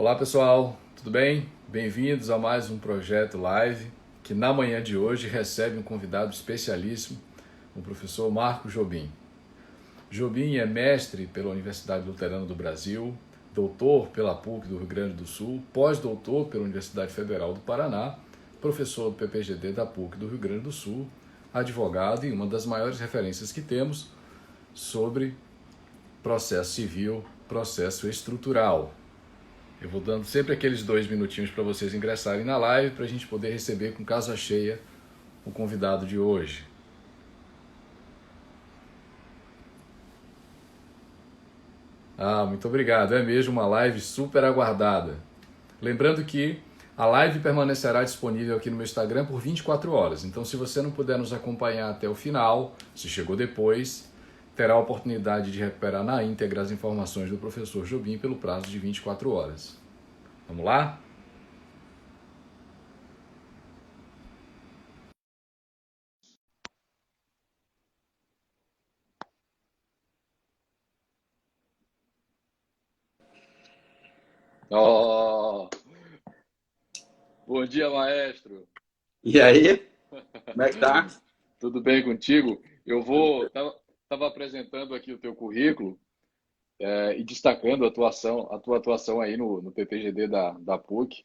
Olá pessoal, tudo bem? Bem-vindos a mais um projeto live que na manhã de hoje recebe um convidado especialíssimo, o professor Marco Jobim. Jobim é mestre pela Universidade Luterana do Brasil, doutor pela PUC do Rio Grande do Sul, pós-doutor pela Universidade Federal do Paraná, professor do PPGD da PUC do Rio Grande do Sul, advogado e uma das maiores referências que temos sobre processo civil, processo estrutural. Eu vou dando sempre aqueles 2 minutinhos para vocês ingressarem na live para a gente poder receber com casa cheia o convidado de hoje. Muito obrigado. É mesmo uma live super aguardada. Lembrando que a live permanecerá disponível aqui no meu Instagram por 24 horas. Então, se você não puder nos acompanhar até o final, se chegou depois, terá a oportunidade de recuperar na íntegra as informações do professor Jobim pelo prazo de 24 horas. Vamos lá? Oh, bom dia, maestro. E aí, como é que tá? Tudo bem contigo? Tudo bem? Tava apresentando aqui o teu currículo e destacando a tua atuação aí no PPGD da PUC.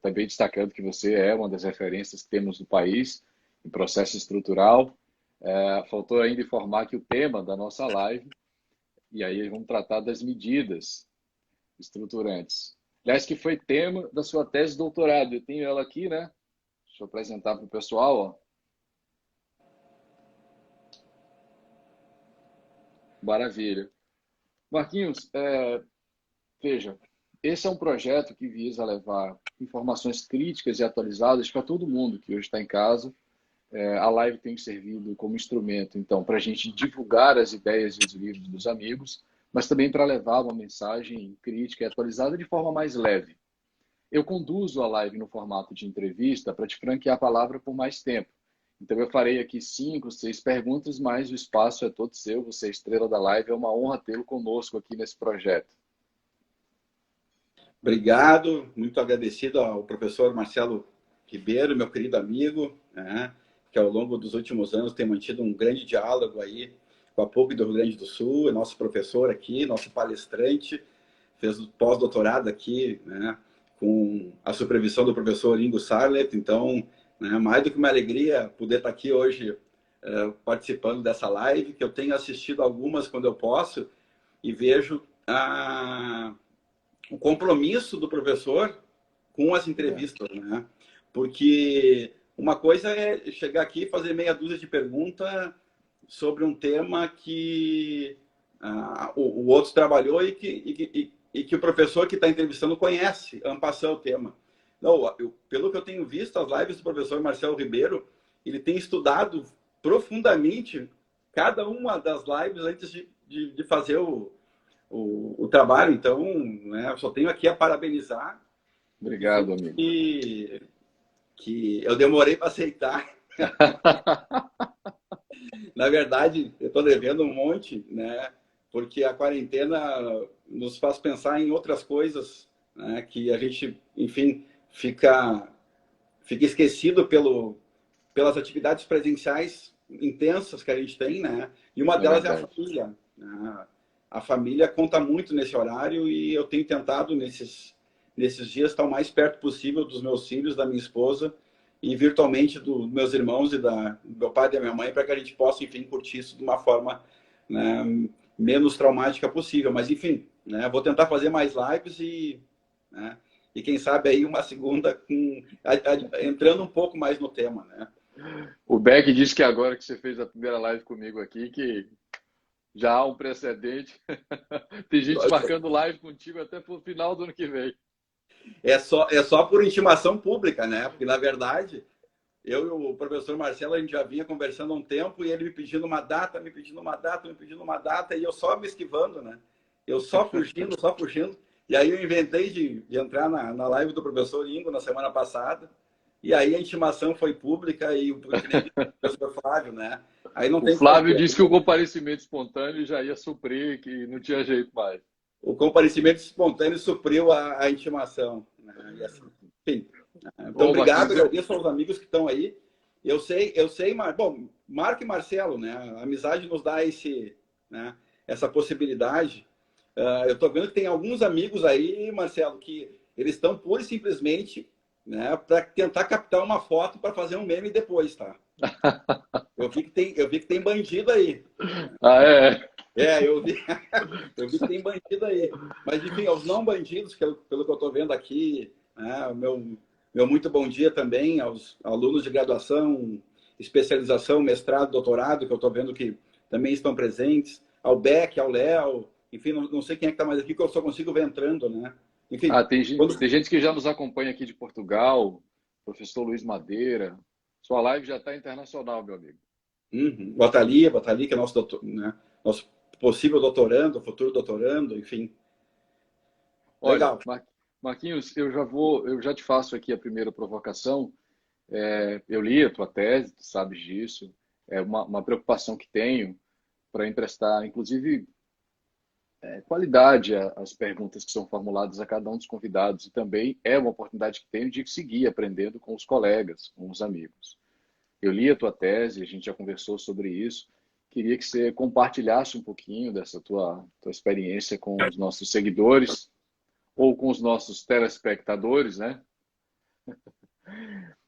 Também destacando que você é uma das referências que temos no país em processo estrutural. Faltou ainda informar que o tema da nossa live, e aí vamos tratar das medidas estruturantes. Aliás, que foi tema da sua tese de doutorado. Eu tenho ela aqui, né? Deixa eu apresentar para o pessoal, ó. Maravilha. Marquinhos, veja, esse é um projeto que visa levar informações críticas e atualizadas para todo mundo que hoje está em casa. A live tem servido como instrumento, então, para a gente divulgar as ideias e os livros dos amigos, mas também para levar uma mensagem crítica e atualizada de forma mais leve. Eu conduzo a live no formato de entrevista para te franquear a palavra por mais tempo. Então, eu farei aqui 5, 6 perguntas, mas o espaço é todo seu, você é a estrela da live, é uma honra tê-lo conosco aqui nesse projeto. Obrigado, muito agradecido ao professor Marcelo Ribeiro, meu querido amigo, né, que ao longo dos últimos anos tem mantido um grande diálogo aí com a PUC do Rio Grande do Sul, é nosso professor aqui, nosso palestrante, fez pós-doutorado aqui, né, com a supervisão do professor Ingo Sarlet, então, né, mais do que uma alegria poder estar aqui hoje participando dessa live, que eu tenho assistido algumas quando eu posso e vejo o compromisso do professor com as entrevistas, né? Porque uma coisa é chegar aqui e fazer meia dúzia de perguntas sobre um tema que o outro trabalhou e que o professor que está entrevistando conhece, ampassando o tema. Não, pelo que eu tenho visto, as lives do professor Marcelo Ribeiro, ele tem estudado profundamente cada uma das lives antes de fazer o trabalho. Então, né, eu só tenho aqui a parabenizar. Obrigado, amigo. Que eu demorei para aceitar. Na verdade, eu estou devendo um monte, né? Porque a quarentena nos faz pensar em outras coisas, né? Que a gente, enfim, fica esquecido pelas atividades presenciais intensas que a gente tem, né? E uma É delas é a verdade. família, né? A família conta muito nesse horário e eu tenho tentado nesses dias estar o mais perto possível dos meus filhos, da minha esposa e virtualmente dos meus irmãos e do meu pai e da minha mãe, para que a gente possa, enfim, curtir isso de uma forma, né, menos traumática possível. Mas, enfim, né, vou tentar fazer mais lives né, e quem sabe aí uma segunda entrando um pouco mais no tema, né? O Beck disse que agora que você fez a primeira live comigo aqui, que já há um precedente. Tem gente marcando live contigo até pro final do ano que vem. É só por intimação pública, né? Porque, na verdade, eu e o professor Marcelo, a gente já vinha conversando há um tempo e ele me pedindo uma data, me pedindo uma data, me pedindo uma data, e eu só me esquivando, né? Eu só fugindo, só fugindo. E aí eu inventei de entrar na live do professor Ingo na semana passada, e aí a intimação foi pública e que nem disse o professor Flávio, né? Aí não O tem como Flávio disse que o perder. comparecimento espontâneo já ia suprir, que não tinha jeito mais. o comparecimento espontâneo supriu a intimação, né? E assim, enfim. Então, obrigado, agradeço aos amigos que estão aí. Eu sei, mas, bom, Marco e Marcelo, né? A amizade nos dá né, essa possibilidade. Eu estou vendo que tem alguns amigos aí, Marcelo, que eles estão pura e simplesmente, né, para tentar captar uma foto para fazer um meme depois, tá? Eu vi que tem bandido aí. Ah, é? Eu vi que tem bandido aí. Mas, enfim, aos não bandidos, pelo que eu estou vendo aqui, né, meu muito bom dia também aos alunos de graduação, especialização, mestrado, doutorado, que eu estou vendo que também estão presentes, ao Beck, ao Léo, enfim, não sei quem é que está mais aqui, que eu só consigo ver entrando, né? Enfim, Tem gente que já nos acompanha aqui de Portugal, professor Luiz Madeira. Sua live já está internacional, meu amigo. O Atali, que é nosso doutor, né? Nosso possível doutorando, futuro doutorando, enfim. Legal. Olha, Marquinhos, eu já te faço aqui a primeira provocação. Eu li a tua tese, tu sabes disso. É uma preocupação que tenho para emprestar, inclusive, qualidade às perguntas que são formuladas a cada um dos convidados. E também é uma oportunidade que tenho de seguir aprendendo com os colegas, com os amigos. Eu li a tua tese, a gente já conversou sobre isso. Queria que você compartilhasse um pouquinho dessa tua experiência com os nossos seguidores ou com os nossos telespectadores, né?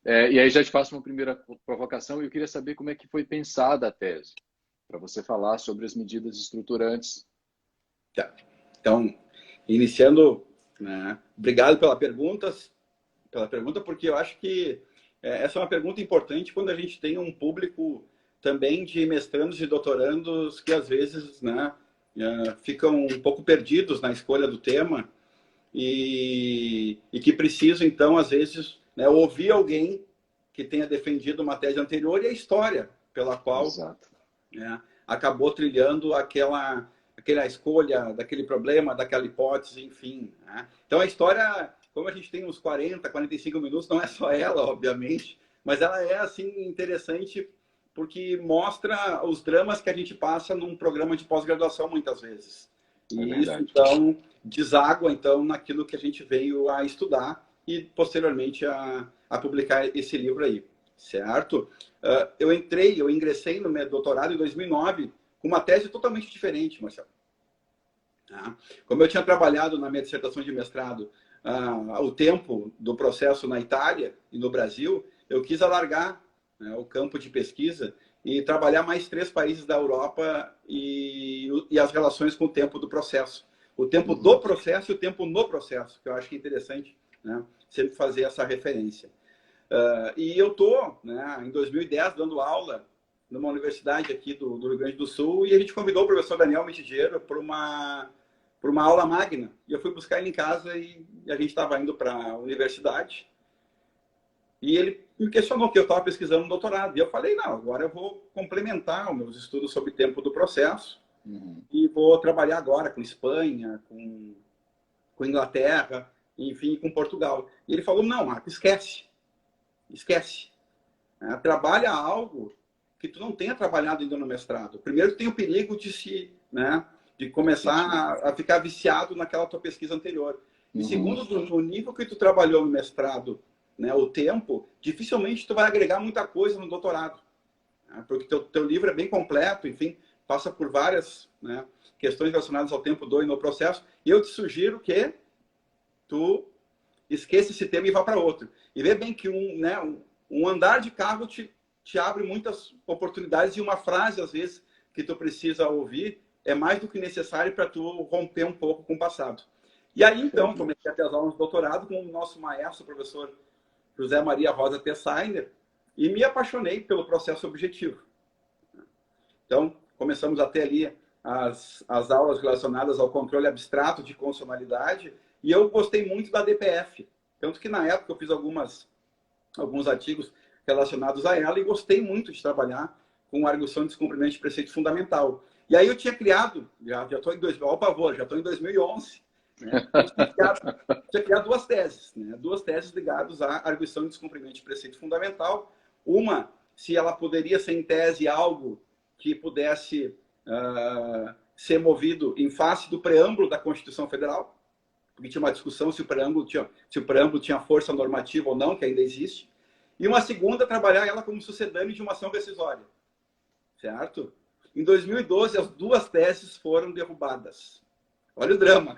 E aí já te faço uma primeira provocação e eu queria saber como é que foi pensada a tese, para você falar sobre as medidas estruturantes. Tá. Então, iniciando, né? Obrigado pela pergunta, porque eu acho que essa é uma pergunta importante quando a gente tem um público também de mestrandos e doutorandos que às vezes, né, ficam um pouco perdidos na escolha do tema e que precisam, então, às vezes, né, ouvir alguém que tenha defendido uma tese anterior e a história pela qual, né, acabou trilhando aquela escolha daquele problema, daquela hipótese, enfim. Né? Então, a história, como a gente tem uns 40, 45 minutos, não é só ela, obviamente, mas ela é, assim, interessante porque mostra os dramas que a gente passa num programa de pós-graduação, muitas vezes. E isso, então, deságua, então, naquilo que a gente veio a estudar e, posteriormente, a publicar esse livro aí, certo? Eu ingressei no meu doutorado em 2009 com uma tese totalmente diferente, Marcelo. Como eu tinha trabalhado na minha dissertação de mestrado o tempo do processo na Itália e no Brasil, eu quis alargar, né, o campo de pesquisa e trabalhar mais 3 países da Europa e as relações com o tempo do processo. O tempo do processo e o tempo no processo, que eu acho que é interessante, né, sempre fazer essa referência. E eu estou, né, em 2010, dando aula numa universidade aqui do Rio Grande do Sul e a gente convidou o professor Daniel Mitigeiro para uma aula magna. E eu fui buscar ele em casa e a gente estava indo para a universidade. E ele me questionou que eu estava pesquisando um doutorado. E eu falei, não, agora eu vou complementar os meus estudos sobre o tempo do processo e vou trabalhar agora com Espanha, com Inglaterra, enfim, com Portugal. E ele falou, não, Marco, esquece. Trabalha algo que tu não tenha trabalhado ainda no mestrado. Primeiro, tu tem o perigo de começar a ficar viciado naquela tua pesquisa anterior. E segundo, no nível que tu trabalhou no mestrado, né, o tempo, dificilmente tu vai agregar muita coisa no doutorado. Né, porque teu livro é bem completo, enfim, passa por várias, né, questões relacionadas ao tempo do e no processo. E eu te sugiro que tu esqueça esse tema e vá para outro. E vê bem que um andar de carro te abre muitas oportunidades e uma frase, às vezes, que tu precisa ouvir é mais do que necessário para tu romper um pouco com o passado. E aí, então, comecei a ter as aulas de doutorado com o nosso maestro, o professor José Maria Rosa Tessainer, e me apaixonei pelo processo objetivo. Então, começamos a ter ali as aulas relacionadas ao controle abstrato de condicionalidade, e eu gostei muito da DPF. Tanto que, na época, eu fiz alguns artigos relacionados a ela e gostei muito de trabalhar com arguição de descumprimento de preceito fundamental. E aí eu tinha criado, já estou em 2011, né? Tinha criado 2 teses, né? 2 teses ligadas à arguição de descumprimento de preceito fundamental. Uma, se ela poderia ser em tese algo que pudesse ser movido em face do preâmbulo da Constituição Federal, porque tinha uma discussão se o preâmbulo tinha força normativa ou não, que ainda existe. E uma segunda, trabalhar ela como sucedâneo de uma ação rescisória. Certo? Em 2012, as duas teses foram derrubadas. Olha o drama.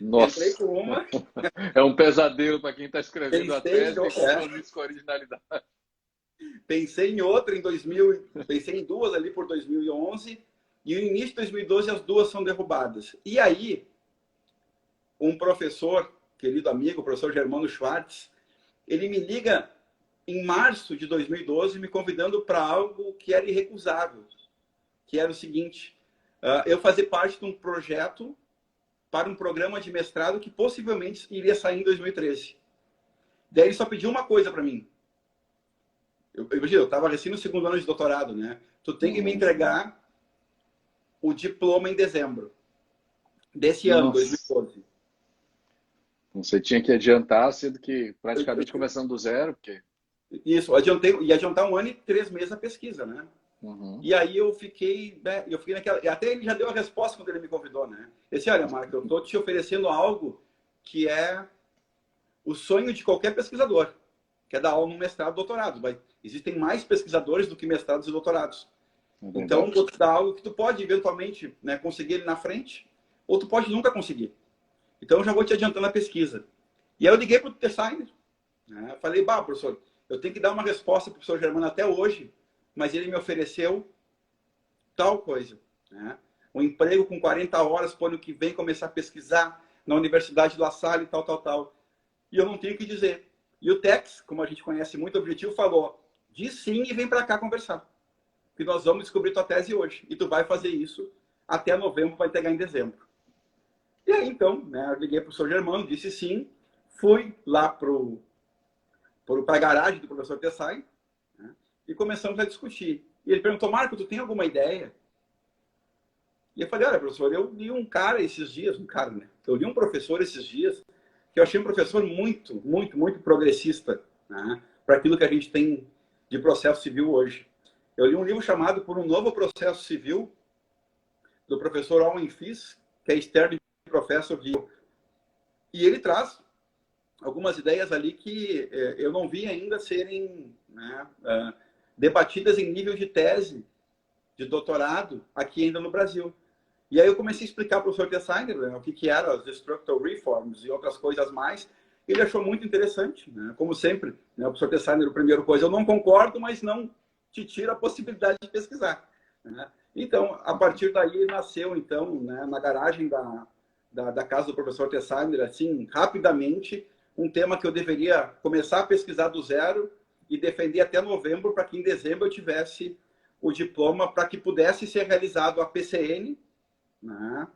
Nossa. Entrei com uma. É um pesadelo para quem está escrevendo a tese e compromisso com a originalidade. Pensei em outra em 2000, pensei em duas ali por 2011, e no início de 2012 as duas são derrubadas. E aí, um professor, querido amigo, o professor Germano Schwartz, ele me liga em março de 2012, me convidando para algo que era irrecusável, que era o seguinte: eu fazer parte de um projeto para um programa de mestrado que possivelmente iria sair em 2013. Daí ele só pediu uma coisa para mim. Eu estava recém no segundo ano de doutorado, né? Tu tem que me entregar o diploma em dezembro desse ano, 2012. Você tinha que adiantar, sendo que praticamente começando do zero, porque... Isso, adiantar 1 ano e 3 meses a pesquisa, né? E aí eu fiquei naquela... Até ele já deu a resposta quando ele me convidou, né? Ele disse: olha, Marco, eu estou te oferecendo algo que é o sonho de qualquer pesquisador, que é dar aula no mestrado e doutorado. Existem mais pesquisadores do que mestrados e doutorados. Então, vou te dar algo que tu pode, eventualmente, né, conseguir ele na frente, ou tu pode nunca conseguir. Então, eu já vou te adiantando a pesquisa. E aí eu liguei para o Tessigner, né? Falei: professor, eu tenho que dar uma resposta para o professor Germano até hoje, mas ele me ofereceu tal coisa, né? Um emprego com 40 horas para o ano que vem começar a pesquisar na Universidade de La Salle e tal. E eu não tenho o que dizer. E o Tex, como a gente conhece muito o objetivo, falou: diz sim e vem para cá conversar, que nós vamos descobrir tua tese hoje. E tu vai fazer isso até novembro, vai entregar em dezembro. E aí, então, né, eu liguei para o professor Germano, disse sim, fui lá para a garagem do professor Tessai, né, e começamos a discutir. E ele perguntou: Marco, tu tem alguma ideia? E eu falei: olha, professor, eu li um cara esses dias, eu li um professor esses dias, que eu achei um professor muito, muito, muito progressista, né, para aquilo que a gente tem de processo civil hoje. Eu li um livro chamado Por um Novo Processo Civil, do professor Owen Fiss, que é externo professor de... E ele traz algumas ideias ali que eu não vi ainda serem, né, debatidas em nível de tese, de doutorado, aqui ainda no Brasil. E aí eu comecei a explicar para o professor Tessigner, né, o que eram as structural reforms e outras coisas mais. Ele achou muito interessante, né? Como sempre, né, o professor Tessigner, a primeira coisa, eu não concordo, mas não te tira a possibilidade de pesquisar, né? Então, a partir daí nasceu, então, né, na garagem da casa do professor Tessigner, assim, rapidamente, um tema que eu deveria começar a pesquisar do zero e defender até novembro, para que em dezembro eu tivesse o diploma, para que pudesse ser realizado a PCN, né,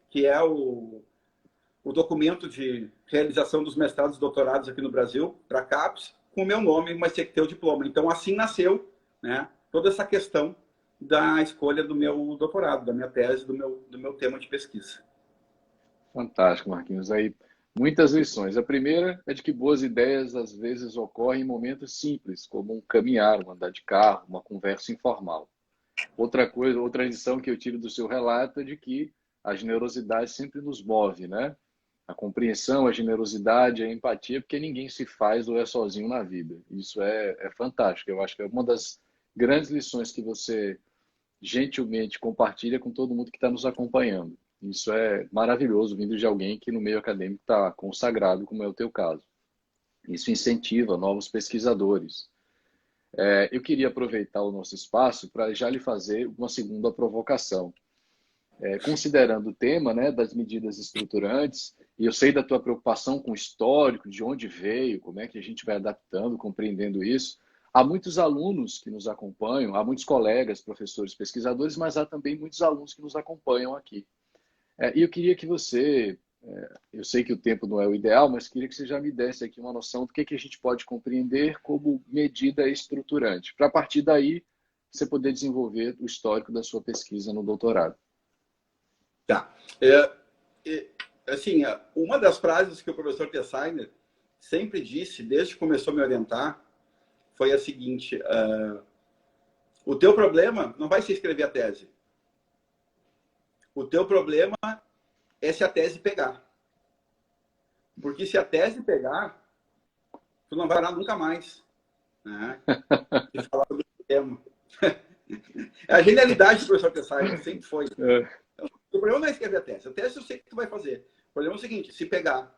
que é o documento de realização dos mestrados e doutorados aqui no Brasil, para CAPES, com o meu nome, mas tinha que ter o diploma. Então, assim nasceu, né, toda essa questão da escolha do meu doutorado, da minha tese, do meu tema de pesquisa. Fantástico, Marquinhos. Aí, muitas lições. A primeira é de que boas ideias às vezes ocorrem em momentos simples, como um caminhar, um andar de carro, uma conversa informal. Outra lição que eu tiro do seu relato é de que a generosidade sempre nos move, né? A compreensão, a generosidade, a empatia, porque ninguém se faz ou é sozinho na vida. Isso é fantástico. Eu acho que é uma das grandes lições que você gentilmente compartilha com todo mundo que está nos acompanhando. Isso é maravilhoso, vindo de alguém que no meio acadêmico está consagrado, como é o teu caso. Isso incentiva novos pesquisadores. Eu queria aproveitar o nosso espaço para já lhe fazer uma segunda provocação. Considerando o tema, né, das medidas estruturantes, e eu sei da tua preocupação com o histórico, de onde veio, como é que a gente vai adaptando, compreendendo isso. Há muitos alunos que nos acompanham, há muitos colegas, professores, pesquisadores, mas há também muitos alunos que nos acompanham aqui. E eu queria que você, eu sei que o tempo não é o ideal, mas queria que você já me desse aqui uma noção do que a gente pode compreender como medida estruturante, para a partir daí você poder desenvolver o histórico da sua pesquisa no doutorado. Tá. Assim, uma das frases que o professor Tessigner sempre disse, desde que começou a me orientar, foi a seguinte: o teu problema não vai ser escrever a tese. O teu problema é se a tese pegar. Porque se a tese pegar, tu não vai parar nunca mais, né, de falar sobre o tema. É a genialidade do professor Tessai, sempre foi. O problema não é escrever a tese. A tese eu sei que tu vai fazer. O problema é o seguinte, se pegar,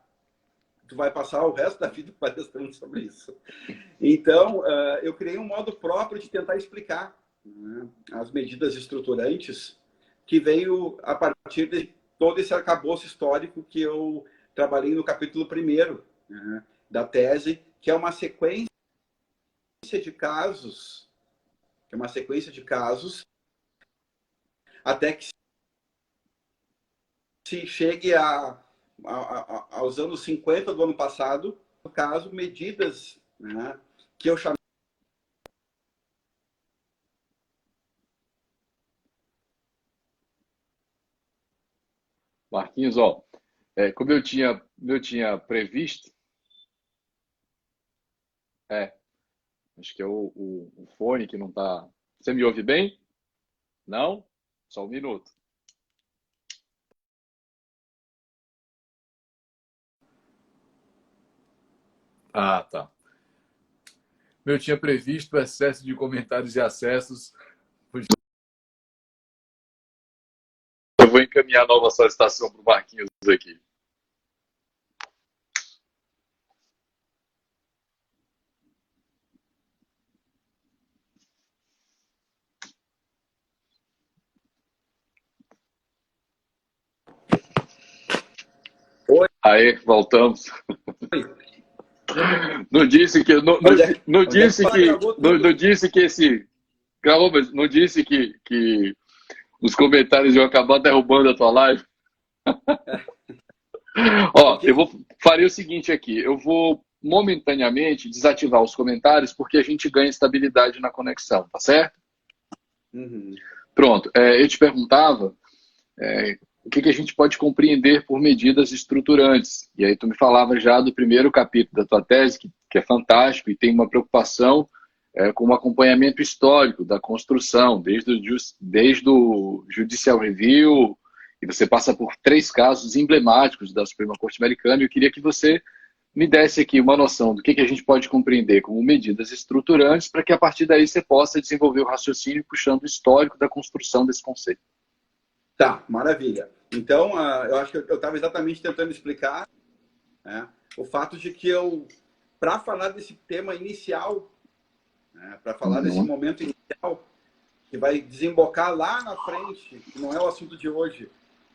tu vai passar o resto da vida palestrando sobre isso. Então, eu criei um modo próprio de tentar explicar, né, as medidas estruturantes que veio a partir de todo esse arcabouço histórico que eu trabalhei no capítulo 1º, né, da tese, que é uma sequência de casos, até que se chegue aos anos 50 do ano passado, no caso, medidas, né, que eu chamei. Marquinhos, ó, como eu tinha previsto, acho que é o fone que não tá. Você me ouve bem? Não? Só um minuto. Ah, tá. Eu tinha previsto o excesso de comentários e acessos. Eu vou encaminhar a nova solicitação para o Marquinhos aqui. Oi. Aí, voltamos. Não disse que os comentários iam acabar derrubando a tua live. Ó, farei o seguinte aqui, eu vou momentaneamente desativar os comentários porque a gente ganha estabilidade na conexão, tá certo? Uhum. Pronto, eu te perguntava o que a gente pode compreender por medidas estruturantes. E aí tu me falava já do primeiro capítulo da tua tese, que é fantástico e tem uma preocupação com o acompanhamento histórico da construção, desde o Judicial Review, e você passa por 3 casos emblemáticos da Suprema Corte Americana, e eu queria que você me desse aqui uma noção do que a gente pode compreender como medidas estruturantes, para que a partir daí você possa desenvolver o raciocínio puxando o histórico da construção desse conceito. Tá, maravilha. Então, eu acho que eu estava exatamente tentando explicar, né, o fato de que para falar desse tema inicial, né, para falar desse momento inicial, que vai desembocar lá na frente, que não é o assunto de hoje,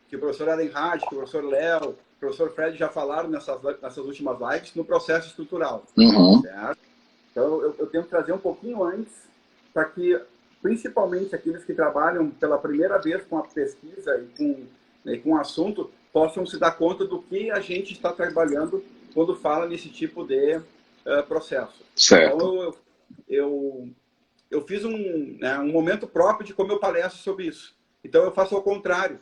que o professor Ehrenhard, que o professor Léo, o professor Fred já falaram nessas últimas lives, no processo estrutural. Certo? Então, eu tento trazer um pouquinho antes, para que, principalmente aqueles que trabalham pela primeira vez com a pesquisa e com o assunto, possam se dar conta do que a gente está trabalhando quando fala nesse tipo de processo. Certo. Então, eu fiz um momento próprio de como eu palestro sobre isso. Então, eu faço ao contrário.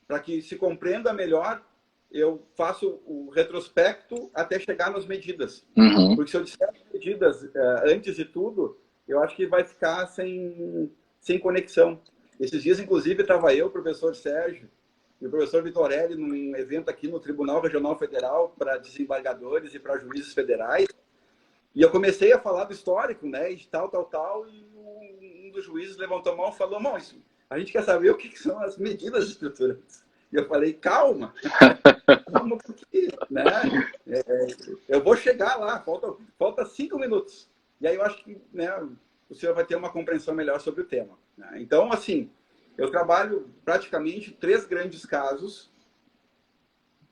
Para que se compreenda melhor, eu faço o retrospecto até chegar nas medidas. Porque se eu disser as medidas antes de tudo, eu acho que vai ficar sem conexão. Esses dias, inclusive, estava eu, o professor Sérgio, e o professor Vitorelli num evento aqui no Tribunal Regional Federal para desembargadores e para juízes federais. E eu comecei a falar do histórico, né, e tal, e um dos juízes levantou a mão e falou, mas a gente quer saber o que são as medidas estruturantes. E eu falei, calma, calma, porque, né, eu vou chegar lá, falta 5 minutos. E aí eu acho que, né, o senhor vai ter uma compreensão melhor sobre o tema. Né? Então, assim, eu trabalho praticamente 3 grandes casos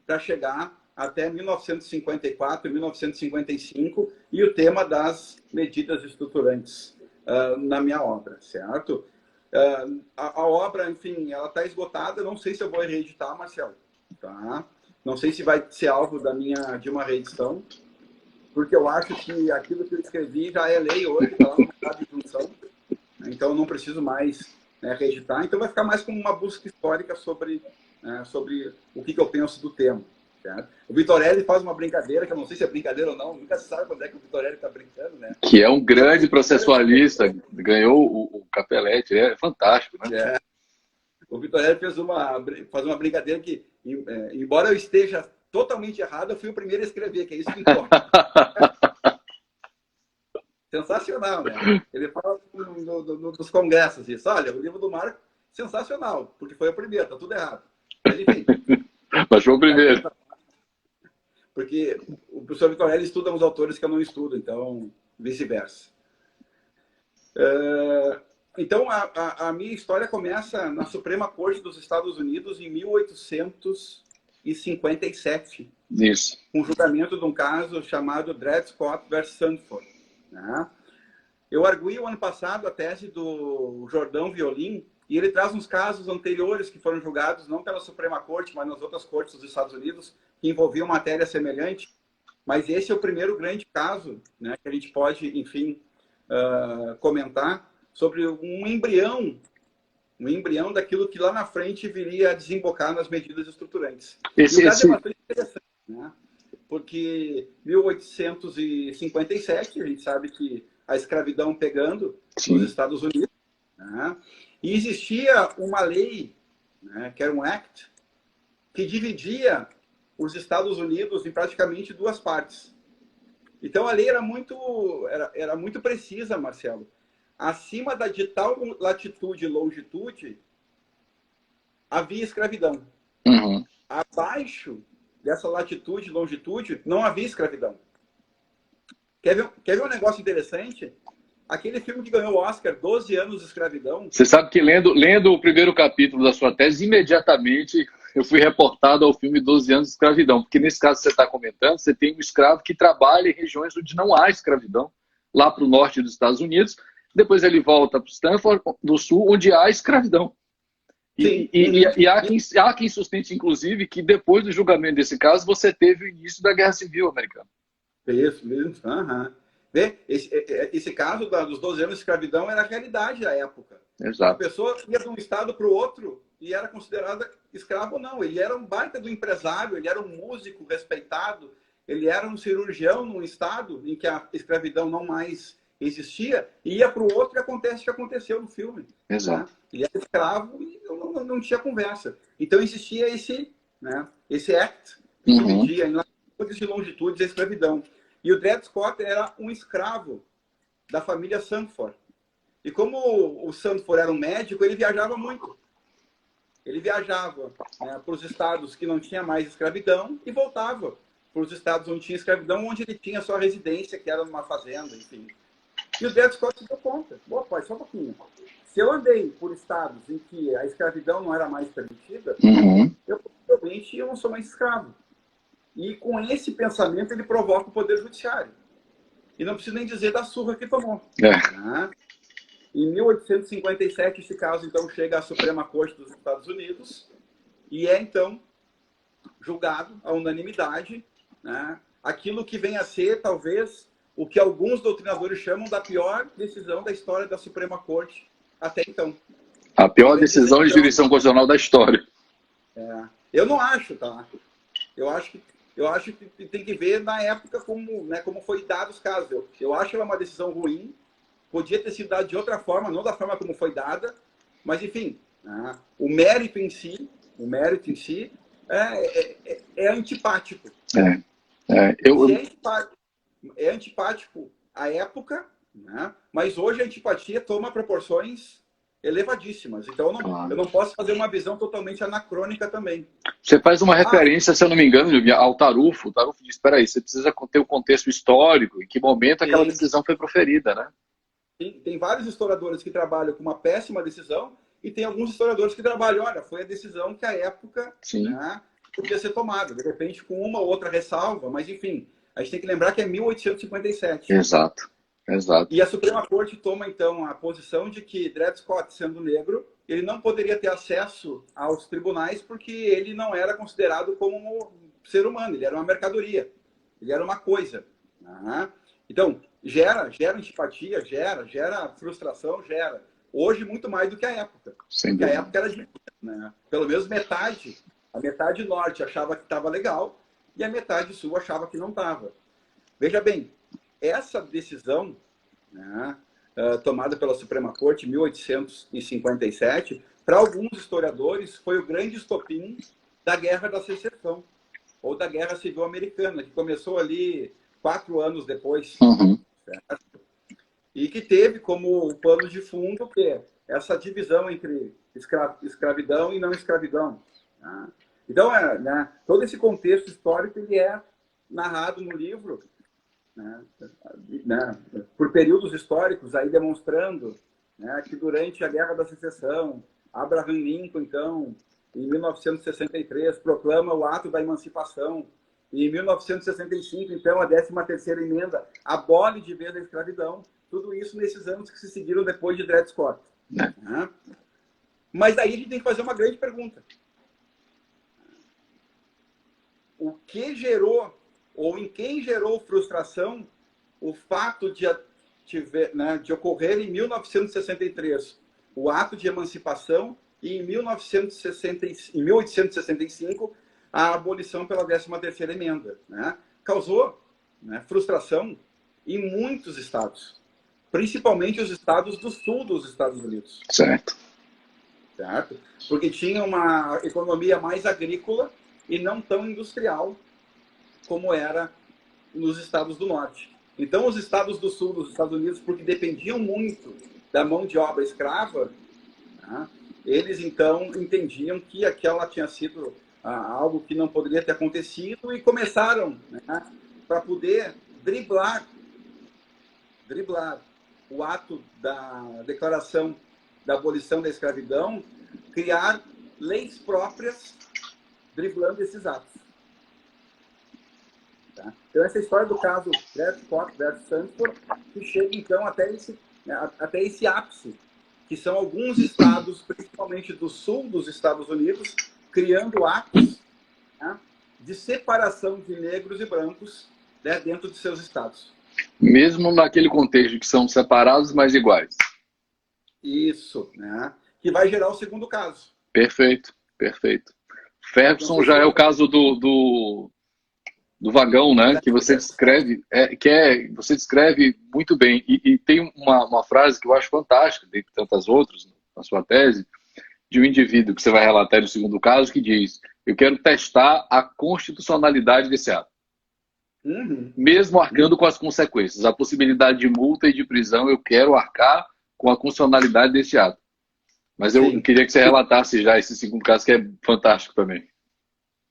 para chegar até 1954, 1955, e o tema das medidas estruturantes na minha obra, certo? A obra, enfim, ela está esgotada, não sei se eu vou reeditar, Marcelo, tá? Não sei se vai ser alvo de uma reedição, porque eu acho que aquilo que eu escrevi já é lei hoje, está lá no mercado de função, então eu não preciso mais reeditar, então vai ficar mais como uma busca histórica sobre o que eu penso do tema. Certo? O Vitorelli faz uma brincadeira, que eu não sei se é brincadeira ou não, nunca se sabe quando é que o Vitorelli está brincando, né? Que é um grande processualista, ganhou o Capelletti, é fantástico, né? O Vitorelli faz uma brincadeira que, embora eu esteja totalmente errado, eu fui o primeiro a escrever, que é isso que importa. Sensacional, né? Ele fala nos congressos isso. Olha, o livro do Marco, sensacional, porque foi o primeiro, tá tudo errado. Mas, enfim. Mas foi o primeiro. Porque o professor Vitorelli estuda uns autores que eu não estudo, então, vice-versa. Então, a minha história começa na Suprema Corte dos Estados Unidos em 1857. Isso. Com o julgamento de um caso chamado Dred Scott versus Sandford. Né? Eu arguí o ano passado a tese do Jordão Violin, e ele traz uns casos anteriores que foram julgados não pela Suprema Corte, mas nas outras cortes dos Estados Unidos, que envolviam matéria semelhante. Mas esse é o primeiro grande caso, né, que a gente pode, enfim, comentar sobre um embrião daquilo que lá na frente viria a desembocar nas medidas estruturantes. E o caso é bastante interessante, né? Porque 1857, a gente sabe que a escravidão pegando nos Estados Unidos, né? E existia uma lei, né, que era um Act, que dividia os Estados Unidos em praticamente duas partes. Então a lei era muito precisa, Marcelo. Acima de tal latitude e longitude, havia escravidão. Uhum. Abaixo dessa latitude e longitude, não havia escravidão. Quer ver um negócio interessante? Aquele filme que ganhou o Oscar, 12 anos de escravidão... Você sabe que lendo o primeiro capítulo da sua tese, imediatamente eu fui reportado ao filme 12 anos de escravidão, porque nesse caso que você está comentando, você tem um escravo que trabalha em regiões onde não há escravidão, lá para o norte dos Estados Unidos, depois ele volta para o Stanford, do sul, onde há escravidão. E há quem sustente, inclusive, que depois do julgamento desse caso, você teve o início da Guerra Civil Americana. Isso. Uhum. Esse caso dos 12 anos de escravidão era a realidade da época. Exato. A pessoa ia de um estado para o outro e era considerada escravo ou não. Ele era um baita do empresário, ele era um músico respeitado, ele era um cirurgião num estado em que a escravidão não mais existia, e ia para o outro e acontece o que aconteceu no filme. Exato. Né? Ele era escravo e não tinha conversa. Então existia esse act que dividia em latitudes e longitudes a escravidão. E o Dred Scott era um escravo da família Sandford. E como o Sandford era um médico, ele viajava muito. Ele viajava, né, para os estados que não tinha mais escravidão e voltava para os estados onde tinha escravidão, onde ele tinha sua residência, que era numa fazenda, enfim. E o Dred Scott se deu conta. Boa, pai, só um pouquinho. Se eu andei por estados em que a escravidão não era mais permitida, eu provavelmente não sou mais escravo. E com esse pensamento ele provoca o Poder Judiciário. E não preciso nem dizer da surra que tomou. Né? Em 1857, esse caso, então, chega à Suprema Corte dos Estados Unidos e é, então, julgado à unanimidade, né? Aquilo que vem a ser, talvez, o que alguns doutrinadores chamam da pior decisão da história da Suprema Corte até então. A pior decisão de jurisdição constitucional da história. Eu não acho, tá? Eu acho que tem que ver na época como foi dado os casos. Eu acho ela uma decisão ruim, podia ter sido dada de outra forma, não da forma como foi dada, mas, enfim, né? O mérito em si é antipático. É antipático à época, né? Mas hoje a antipatia toma proporções elevadíssimas. Então eu não posso fazer uma visão totalmente anacrônica também. Você faz uma referência, se eu não me engano, ao Tarufo. O Tarufo diz, espera aí, você precisa ter o contexto histórico, em que momento aquela decisão foi proferida, né? Tem vários historiadores que trabalham com uma péssima decisão e tem alguns historiadores que trabalham, olha, foi a decisão que à época, né, podia ser tomada. De repente, com uma ou outra ressalva, mas enfim, a gente tem que lembrar que é 1857. Exato. E a Suprema Corte toma, então, a posição de que Dred Scott, sendo negro, ele não poderia ter acesso aos tribunais porque ele não era considerado como um ser humano, ele era uma mercadoria, ele era uma coisa. Né? Então, gera antipatia, gera frustração, gera. Hoje, muito mais do que a época. Porque a época era dividida, né? Pelo menos metade. A metade norte achava que estava legal e a metade sul achava que não estava. Veja bem, essa decisão, né, tomada pela Suprema Corte em 1857 para alguns historiadores, foi o grande estopim da Guerra da Secessão, ou da Guerra Civil Americana, que começou ali 4 anos depois. Certo? E que teve como pano de fundo que essa divisão entre escravidão e não escravidão. Né? Então, né, todo esse contexto histórico ele é narrado no livro, né, por períodos históricos, aí demonstrando, né, que durante a Guerra da Secessão, Abraham Lincoln, então, em 1963, proclama o ato da emancipação. E em 1965, então, a 13ª emenda abole de vez a escravidão. Tudo isso nesses anos que se seguiram depois de Dred Scott. Né? Mas aí a gente tem que fazer uma grande pergunta. O que gerou, ou em quem gerou frustração, o fato de ocorrer em 1963 o ato de emancipação e em 1865 a abolição pela 13ª emenda. Né? Causou, né, frustração em muitos estados, principalmente os estados do sul dos Estados Unidos. Certo. Porque tinha uma economia mais agrícola e não tão industrial como era nos estados do norte. Então, os estados do sul dos Estados Unidos, porque dependiam muito da mão de obra escrava, né, eles então entendiam que aquela tinha sido algo que não poderia ter acontecido e começaram, né, para poder driblar o ato da declaração da abolição da escravidão, criar leis próprias driblando esses atos. Tá? Então, essa história do caso Dred Scott versus Sandford, que chega, então, até esse ápice, que são alguns estados, principalmente do sul dos Estados Unidos, criando atos, né, de separação de negros e brancos, né, dentro de seus estados. Mesmo naquele contexto que são separados, mas iguais. Isso, né? Que vai gerar o segundo caso. Perfeito. Ferguson já é o caso do vagão, né? Que você descreve, você descreve muito bem. E tem uma frase que eu acho fantástica, dentre tantas outras, na sua tese, de um indivíduo que você vai relatar no segundo caso, que diz: eu quero testar a constitucionalidade desse ato. Mesmo arcando com as consequências, a possibilidade de multa e de prisão, eu quero arcar com a constitucionalidade desse ato. Mas eu queria que você relatasse já esse segundo caso, que é fantástico também.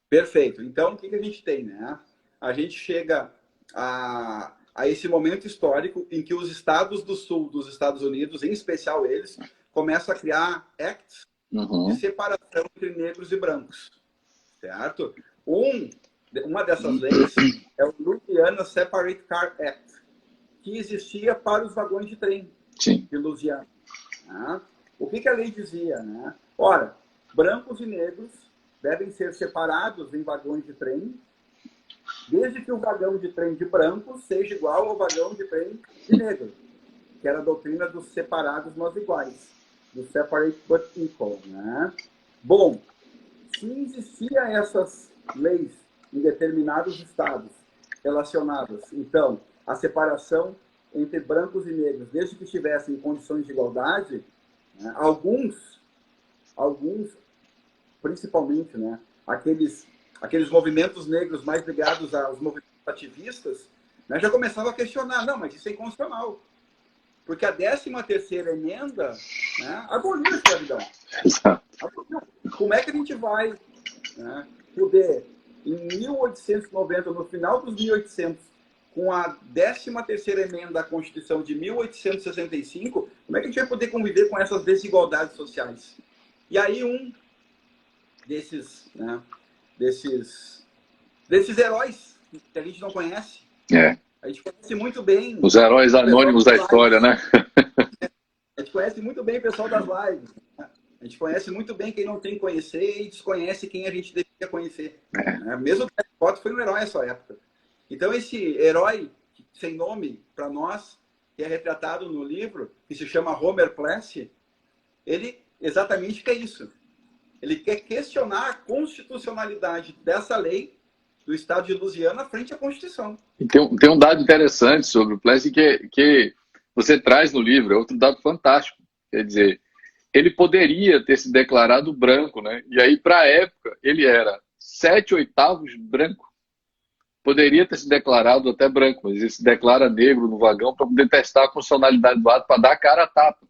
Perfeito. Então, o que a gente tem, né? A gente chega a esse momento histórico em que os estados do sul dos Estados Unidos, em especial eles, começam a criar acts de separação entre negros e brancos. Certo? Uma dessas leis é o Louisiana Separate Car Act, que existia para os vagões de trem de Louisiana. Né? O que a lei dizia? Né? Ora, brancos e negros devem ser separados em vagões de trem, desde que o vagão de trem de branco seja igual ao vagão de trem de negro, que era a doutrina dos separados mas iguais, do separate but equal. Né? Bom, se existiam essas leis em determinados estados relacionadas, então, à separação entre brancos e negros, desde que estivessem em condições de igualdade, né, alguns, principalmente, né, aqueles movimentos negros mais ligados aos movimentos ativistas, né, já começavam a questionar: não, mas isso é inconstitucional, porque a 13ª emenda, né, aboliu a escravidão. Como é que a gente vai, né, poder, em 1890, no final dos 1800, com a 13ª emenda da Constituição de 1865, como é que a gente vai poder conviver com essas desigualdades sociais? E aí desses heróis que a gente não conhece, a gente conhece muito bem os heróis anônimos da história, né? A gente conhece muito bem o pessoal das lives. A gente conhece muito bem quem não tem que conhecer e desconhece quem a gente deveria conhecer. Mesmo o Dred Scott foi um herói nessa época. Então, esse herói sem nome para nós, que é retratado no livro, que se chama Homer Plessy, ele exatamente quer isso. Ele quer questionar a constitucionalidade dessa lei do estado de Louisiana frente à Constituição. E tem um dado interessante sobre o Plessy que você traz no livro, é outro dado fantástico. Quer dizer, ele poderia ter se declarado branco, né? E aí, para a época, ele era 7/8 branco. Poderia ter se declarado até branco, mas ele se declara negro no vagão para poder testar a funcionalidade do ato, para dar a cara a tapa.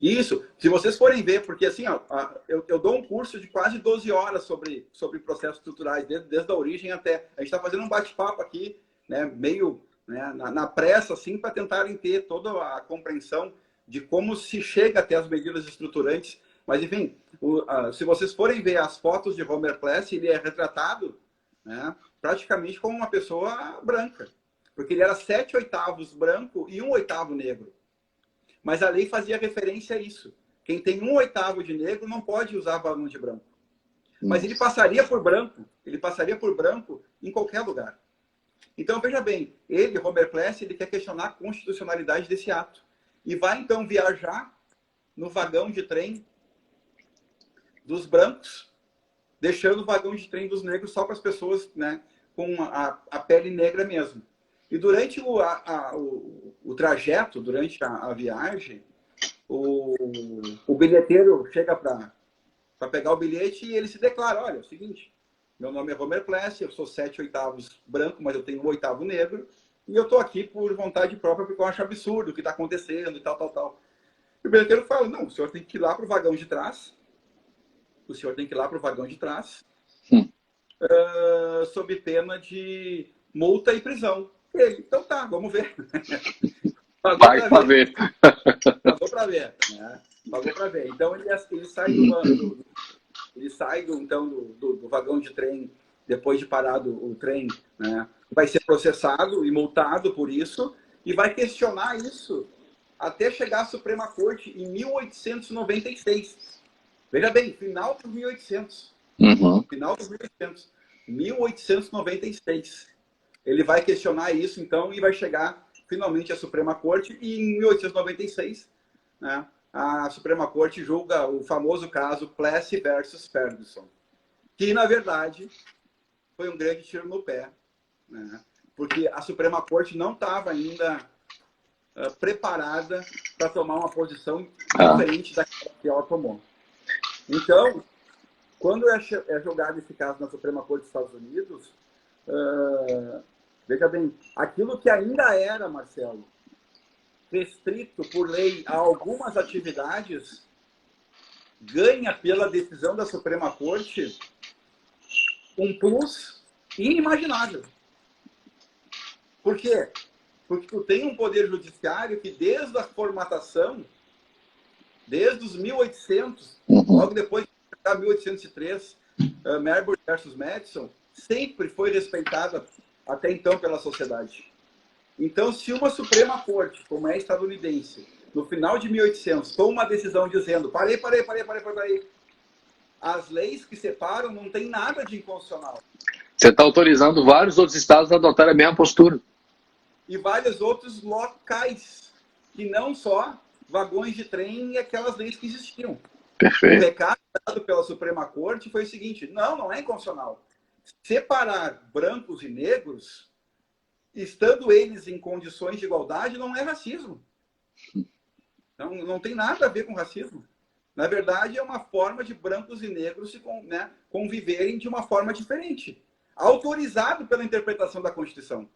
Isso, se vocês forem ver, porque assim, ó, eu dou um curso de quase 12 horas sobre processos estruturais, desde a origem até. A gente está fazendo um bate-papo aqui, né, meio, né, na pressa, assim, para tentarem ter toda a compreensão de como se chega até as medidas estruturantes. Mas, enfim, se vocês forem ver as fotos de Homer Class, ele é retratado, né, praticamente como uma pessoa branca, porque ele era 7/8 branco e 1/8 negro. Mas a lei fazia referência a isso. Quem tem 1/8 de negro não pode usar vagão de branco. Mas ele passaria por branco. Ele passaria por branco em qualquer lugar. Então, veja bem, ele, Homer Class, ele quer questionar a constitucionalidade desse ato. E vai, então, viajar no vagão de trem dos brancos, deixando o vagão de trem dos negros só para as pessoas, né, com a pele negra mesmo. E durante o trajeto, durante a viagem, o bilheteiro chega para pegar o bilhete e ele se declara, olha, é o seguinte, meu nome é Homer Class, eu sou 7/8 branco, mas eu tenho 1/8 negro, e eu estou aqui por vontade própria porque eu acho absurdo o que está acontecendo e tal, tal, tal. E o bilheteiro fala, não, o senhor tem que ir lá para o vagão de trás, o senhor tem que ir lá para o vagão de trás, sob pena de multa e prisão. Ele, então tá, vamos ver. Pagou para ver. Pagou para ver. Né? Pagou para ver. Então ele sai do vagão de trem depois de parado o trem, né? Vai ser processado e multado por isso e vai questionar isso até chegar à Suprema Corte em 1896. Veja bem, final dos 1800. Final dos 1800. 1896. Ele vai questionar isso, então, e vai chegar finalmente à Suprema Corte. E em 1896, né, a Suprema Corte julga o famoso caso Plessy versus Ferguson, que, na verdade, foi um grande tiro no pé, né, porque a Suprema Corte não estava ainda preparada para tomar uma posição diferente daquela que ela tomou. Então, quando é julgado esse caso na Suprema Corte dos Estados Unidos, veja bem, aquilo que ainda era, Marcelo, restrito por lei a algumas atividades, ganha pela decisão da Suprema Corte um plus inimaginável. Por quê? Porque tu tem um poder judiciário que desde a formatação, desde os 1800, logo depois de 1803, Marbury versus Madison, sempre foi respeitada até então pela sociedade. Então, se uma Suprema Corte, como é estadunidense, no final de 1800, toma uma decisão dizendo parei, as leis que separam não tem nada de inconstitucional. Você está autorizando vários outros estados a adotarem a mesma postura. E vários outros locais, que não só vagões de trem e aquelas leis que existiam. Perfeito. O recado dado pela Suprema Corte foi o seguinte, não é inconstitucional. Separar brancos e negros, estando eles em condições de igualdade, não é racismo. Então, não tem nada a ver com racismo. Na verdade, é uma forma de brancos e negros conviverem de uma forma diferente. Autorizado pela interpretação da Constituição.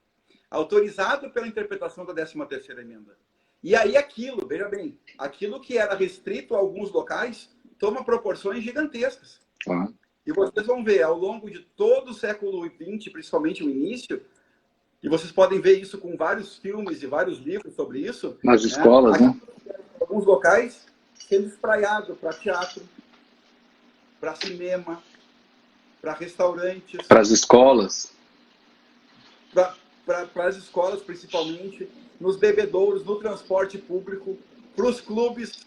Autorizado pela interpretação da 13ª emenda. E aí aquilo, veja bem, aquilo que era restrito a alguns locais, toma proporções gigantescas. E vocês vão ver, ao longo de todo o século XX, principalmente o início, e vocês podem ver isso com vários filmes e vários livros sobre isso. Nas escolas, né? Alguns locais sendo espraiado para teatro, para cinema, para restaurantes. Para as escolas. Para as escolas, principalmente, nos bebedouros, no transporte público, para os clubes.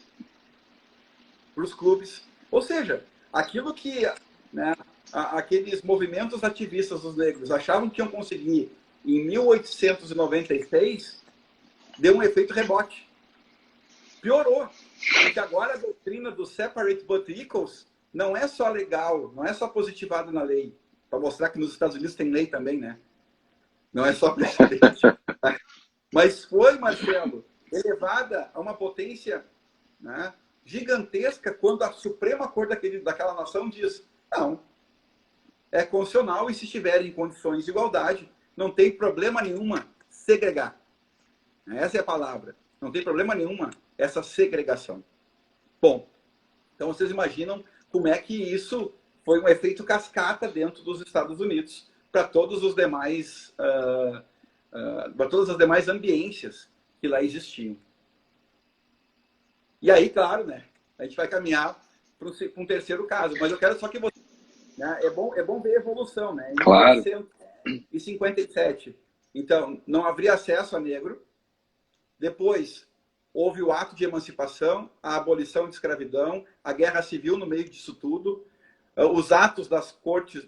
Ou seja, aquilo que aqueles movimentos ativistas dos negros achavam que iam conseguir em 1896, deu um efeito rebote. Piorou. Porque agora a doutrina do separate but equals não é só legal, não é só positivada na lei, para mostrar que nos Estados Unidos tem lei também, né? Não é só precedente. Mas foi, Marcelo, elevada a uma potência, né, gigantesca quando a Suprema Corte daquela nação diz: não, é constitucional e se estiverem em condições de igualdade, não tem problema nenhuma segregar. Essa é a palavra. Não tem problema nenhuma essa segregação. Bom, então vocês imaginam como é que isso foi um efeito cascata dentro dos Estados Unidos para todos os demais, para todas as demais ambiências que lá existiam. E aí, claro, né, a gente vai caminhar para um terceiro caso, mas eu quero só que você... Né, é bom ver a evolução, né? Em Claro. 1957, então, não haveria acesso a negro. Depois, houve o ato de emancipação, a abolição de escravidão, a guerra civil no meio disso tudo, os atos das cortes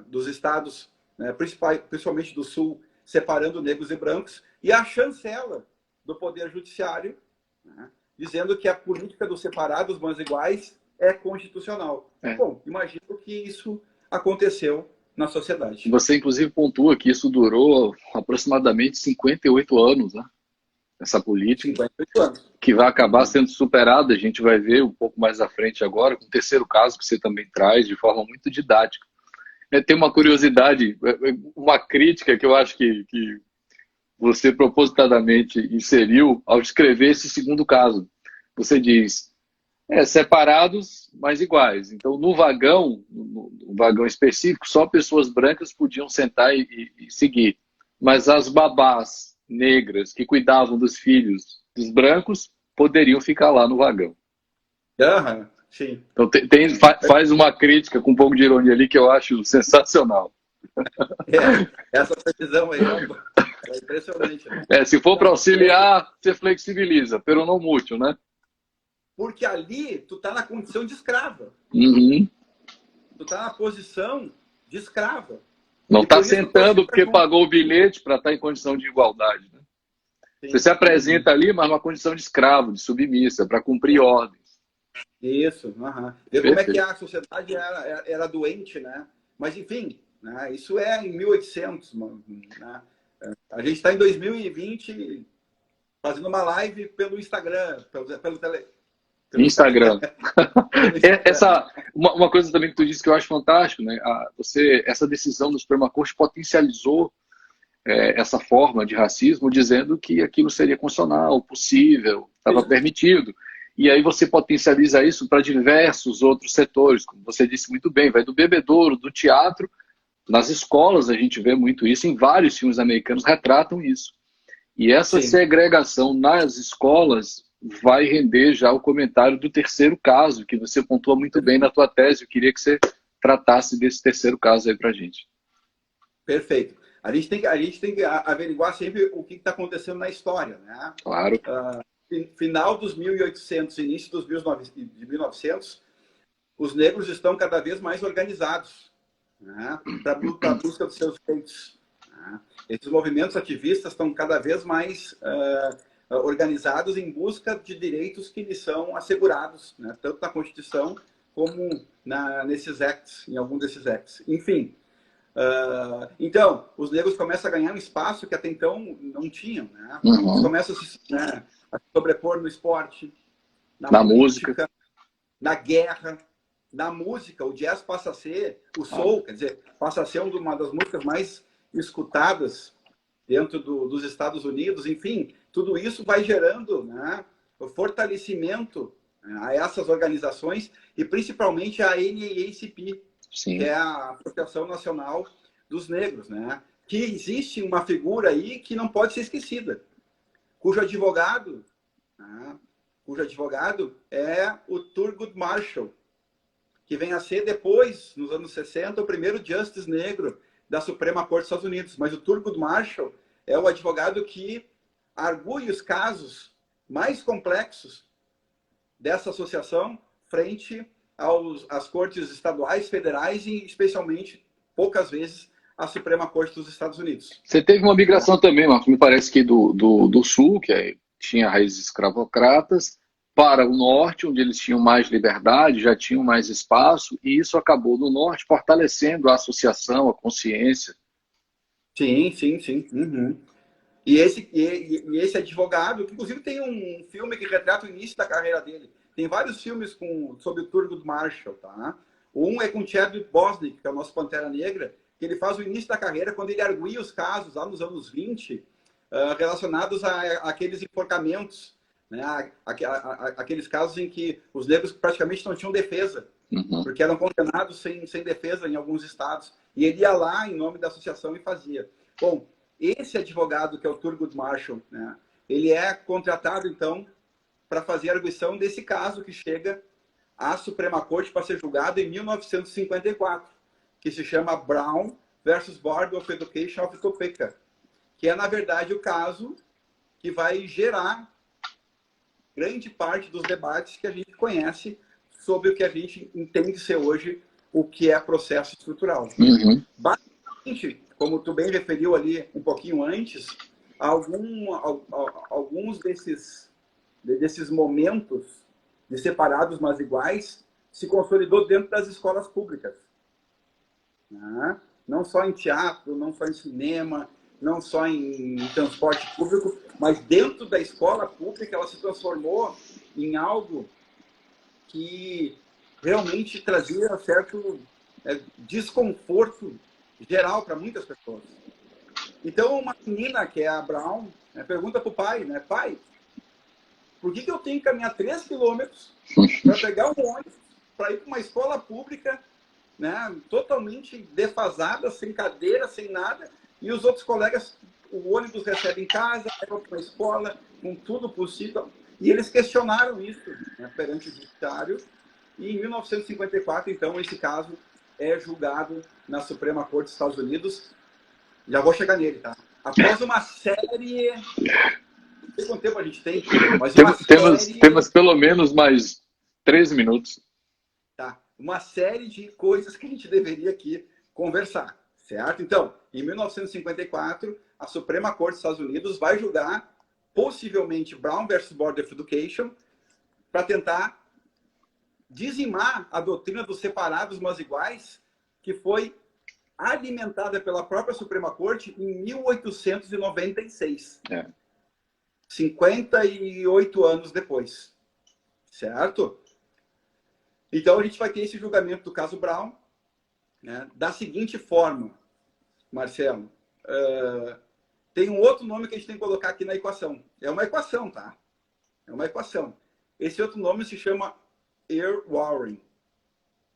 dos estados, né, principalmente do Sul, separando negros e brancos, e a chancela do Poder Judiciário, né, dizendo que a política dos separados, mas iguais, é constitucional. Bom, imagino que isso aconteceu na sociedade. Você, inclusive, pontua que isso durou aproximadamente 58 anos, né? Essa política, 58 anos. Que vai acabar sendo superada, a gente vai ver um pouco mais à frente agora, com o terceiro caso que você também traz, de forma muito didática. Tem uma curiosidade, uma crítica que eu acho que você propositadamente inseriu ao descrever esse segundo caso. Você diz, separados, mas iguais. Então, no vagão específico, só pessoas brancas podiam sentar e seguir. Mas as babás negras que cuidavam dos filhos dos brancos poderiam ficar lá no vagão. Sim. Então faz uma crítica com um pouco de ironia ali que eu acho sensacional. Essa precisão aí é impressionante. Né? Se for para auxiliar, você flexibiliza, pero não mútil, né? Porque ali tu tá na condição de escrava. Uhum. Tu tá na posição de escrava. Não está sentando porque pagou o bilhete para estar em condição de igualdade. Né? Sim, você se apresenta ali, mas numa condição de escravo, de submissa, para cumprir ordens. Isso. Ver como é que a sociedade era doente, né? Mas, enfim, né? Isso é em 1800. Né? A gente está em 2020 fazendo uma live pelo Instagram, pelo Instagram. Uma coisa também que tu disse que eu acho fantástico, né? Essa decisão do Suprema Corte potencializou essa forma de racismo, dizendo que aquilo seria constitucional, possível, estava permitido. E aí você potencializa isso para diversos outros setores, como você disse muito bem, vai do bebedouro, do teatro, nas escolas a gente vê muito isso, em vários filmes americanos retratam isso. E essa segregação nas escolas vai render já o comentário do terceiro caso, que você pontua muito bem na tua tese. Eu queria que você tratasse desse terceiro caso aí para a gente. Perfeito. A gente tem que averiguar sempre o que está acontecendo na história, né? Claro. Final dos 1800, início dos 1900, os negros estão cada vez mais organizados, né? Para a busca dos seus direitos. Né? Esses movimentos ativistas estão cada vez mais organizados em busca de direitos que lhes são assegurados, né? Tanto na Constituição como nesses acts, em algum desses acts. Enfim, então, os negros começam a ganhar um espaço que até então não tinham. Né? Eles começam a se sobrepor no esporte, na música, na guerra, na música. O jazz passa a ser, o soul, quer dizer, passa a ser uma das músicas mais escutadas dentro dos Estados Unidos. Enfim, tudo isso vai gerando, né, o fortalecimento a essas organizações e principalmente a NAACP, que é a Associação Nacional dos Negros, né? Que existe uma figura aí que não pode ser esquecida, cujo advogado é o Thurgood Marshall, que vem a ser depois, nos anos 60, o primeiro Justice negro da Suprema Corte dos Estados Unidos. Mas o Thurgood Marshall é o advogado que argui os casos mais complexos dessa associação frente às cortes estaduais, federais e, especialmente, poucas vezes, a Suprema Corte dos Estados Unidos. Você teve uma migração também, Marcos, me parece que do Sul, que tinha raízes escravocratas, para o Norte, onde eles tinham mais liberdade, já tinham mais espaço, e isso acabou no Norte fortalecendo a associação, a consciência. Sim. Uhum. E esse advogado, que inclusive tem um filme que retrata o início da carreira dele, Tem vários filmes sobre o Thurgood Marshall, tá? Um é com Chadwick Boseman, que é o nosso Pantera Negra, que ele faz o início da carreira quando ele arguía os casos, lá nos anos 20, relacionados àqueles enforcamentos, né? Aqueles casos em que os negros praticamente não tinham defesa, porque eram condenados sem defesa em alguns estados. E ele ia lá em nome da associação e fazia. Bom, esse advogado, que é o Thurgood Marshall, né? Ele é contratado, então, para fazer a arguição desse caso que chega à Suprema Corte para ser julgado em 1954, que se chama Brown versus Board of Education of Topeka, que é, na verdade, o caso que vai gerar grande parte dos debates que a gente conhece sobre o que a gente entende ser hoje o que é processo estrutural. Basicamente, como tu bem referiu ali um pouquinho antes, alguns desses momentos de separados mas iguais se consolidou dentro das escolas públicas, né? Não só em teatro, não só em cinema, não só em transporte público, mas dentro da escola pública ela se transformou em algo que realmente trazia certo desconforto geral para muitas pessoas. Então, uma menina, que é a Brown, pergunta para o pai, né? Pai, por que eu tenho que caminhar 3 quilômetros para pegar um ônibus para ir para uma escola pública, né, totalmente defasada, sem cadeira, sem nada, e os outros colegas, o ônibus recebe em casa, leva para uma escola, com tudo possível. E eles questionaram isso, né, perante o judiciário, e em 1954, então, esse caso é julgado na Suprema Corte dos Estados Unidos. Já vou chegar nele, tá? Após uma série... Não sei quanto tempo a gente tem, mas temos pelo menos mais 13 minutos. Tá. Uma série de coisas que a gente deveria aqui conversar, certo? Então, em 1954, a Suprema Corte dos Estados Unidos vai julgar, possivelmente, Brown versus Board of Education, para tentar dizimar a doutrina dos separados mas iguais, que foi alimentada pela própria Suprema Corte em 1896. 58 anos depois, certo? Então, a gente vai ter esse julgamento do caso Brown, né, da seguinte forma, Marcelo. Tem um outro nome que a gente tem que colocar aqui na equação. É uma equação, tá? É uma equação. Esse outro nome se chama Earl Warren,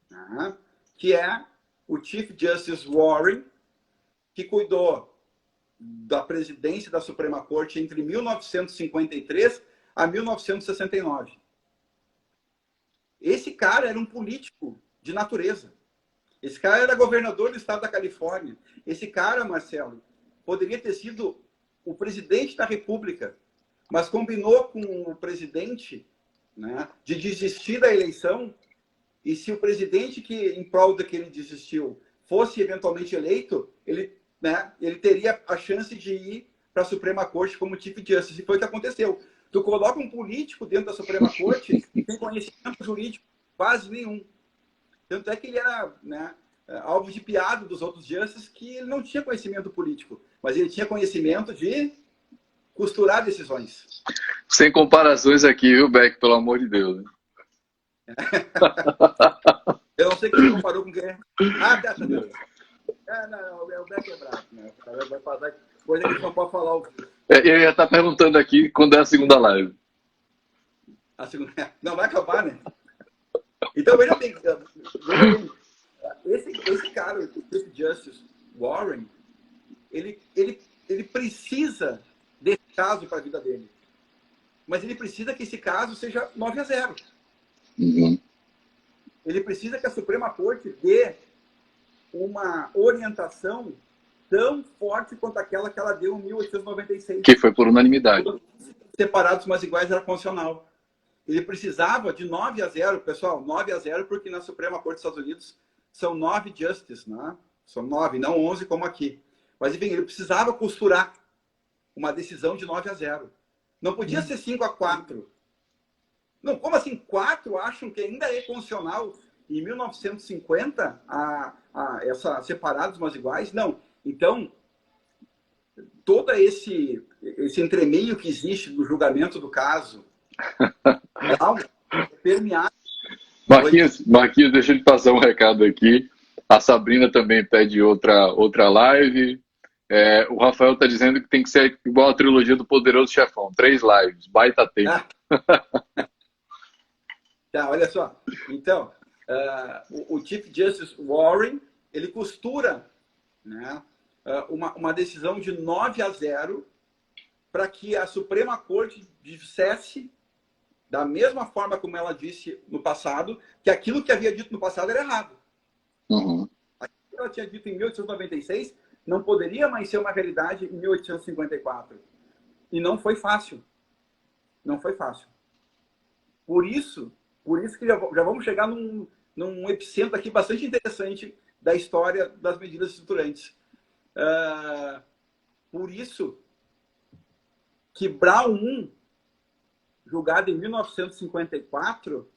tá? Que é o Chief Justice Warren, que cuidou da presidência da Suprema Corte entre 1953 a 1969. Esse cara era um político de natureza. Esse cara era governador do estado da Califórnia. Esse cara, Marcelo, poderia ter sido o presidente da República, mas combinou com o presidente, né, de desistir da eleição, e se o presidente que, em prol do que ele desistiu, fosse eventualmente eleito, ele teria a chance de ir para a Suprema Corte como Chief Justice. E foi o que aconteceu. Tu coloca um político dentro da Suprema Corte sem conhecimento jurídico quase nenhum. Tanto é que ele era, né, alvo de piada dos outros justices, que ele não tinha conhecimento político, mas ele tinha conhecimento de costurar decisões. Sem comparações aqui, viu, Beck? Pelo amor de Deus. Né? Eu não sei quem comparou com quem. Ah, dessa Deus. Não, o Beck é bravo, né? O cara vai fazer coisa que a gente não pode falar. Eu ia estar perguntando aqui quando é a segunda live. A segunda... Não, vai acabar, né? Então, veja bem, esse cara, o Chief Justice Warren, ele precisa desse caso para a vida dele. Mas ele precisa que esse caso seja 9-0. Ele precisa que a Suprema Corte dê uma orientação tão forte quanto aquela que ela deu em 1896. Que foi por unanimidade. Separados, mas iguais, era constitucional. Ele precisava de 9-0, pessoal, 9-0, porque na Suprema Corte dos Estados Unidos são 9 justices, né? São 9, não 11 como aqui. Mas, enfim, ele precisava costurar uma decisão de 9-0. Não podia ser 5-4. Não, como assim? 4 acham que ainda é constitucional em 1950 essa separados, mas iguais? Não. Então, todo esse entremeio que existe do julgamento do caso permeado. Marquinhos, deixa eu te passar um recado aqui. A Sabrina também pede outra live. O Rafael está dizendo que tem que ser igual a trilogia do Poderoso Chefão. 3 lives, baita tempo. Tá, olha só. Então, o Chief Justice Warren, ele costura, né, uma decisão de 9-0 para que a Suprema Corte dissesse, da mesma forma como ela disse no passado, que aquilo que havia dito no passado era errado. Uhum. Aquilo que ela tinha dito em 1896 não poderia mais ser uma realidade em 1854. E não foi fácil. Não foi fácil. Por isso que já vamos chegar num epicentro aqui bastante interessante da história das medidas estruturantes. Por isso que Brown 1, julgado em 1954,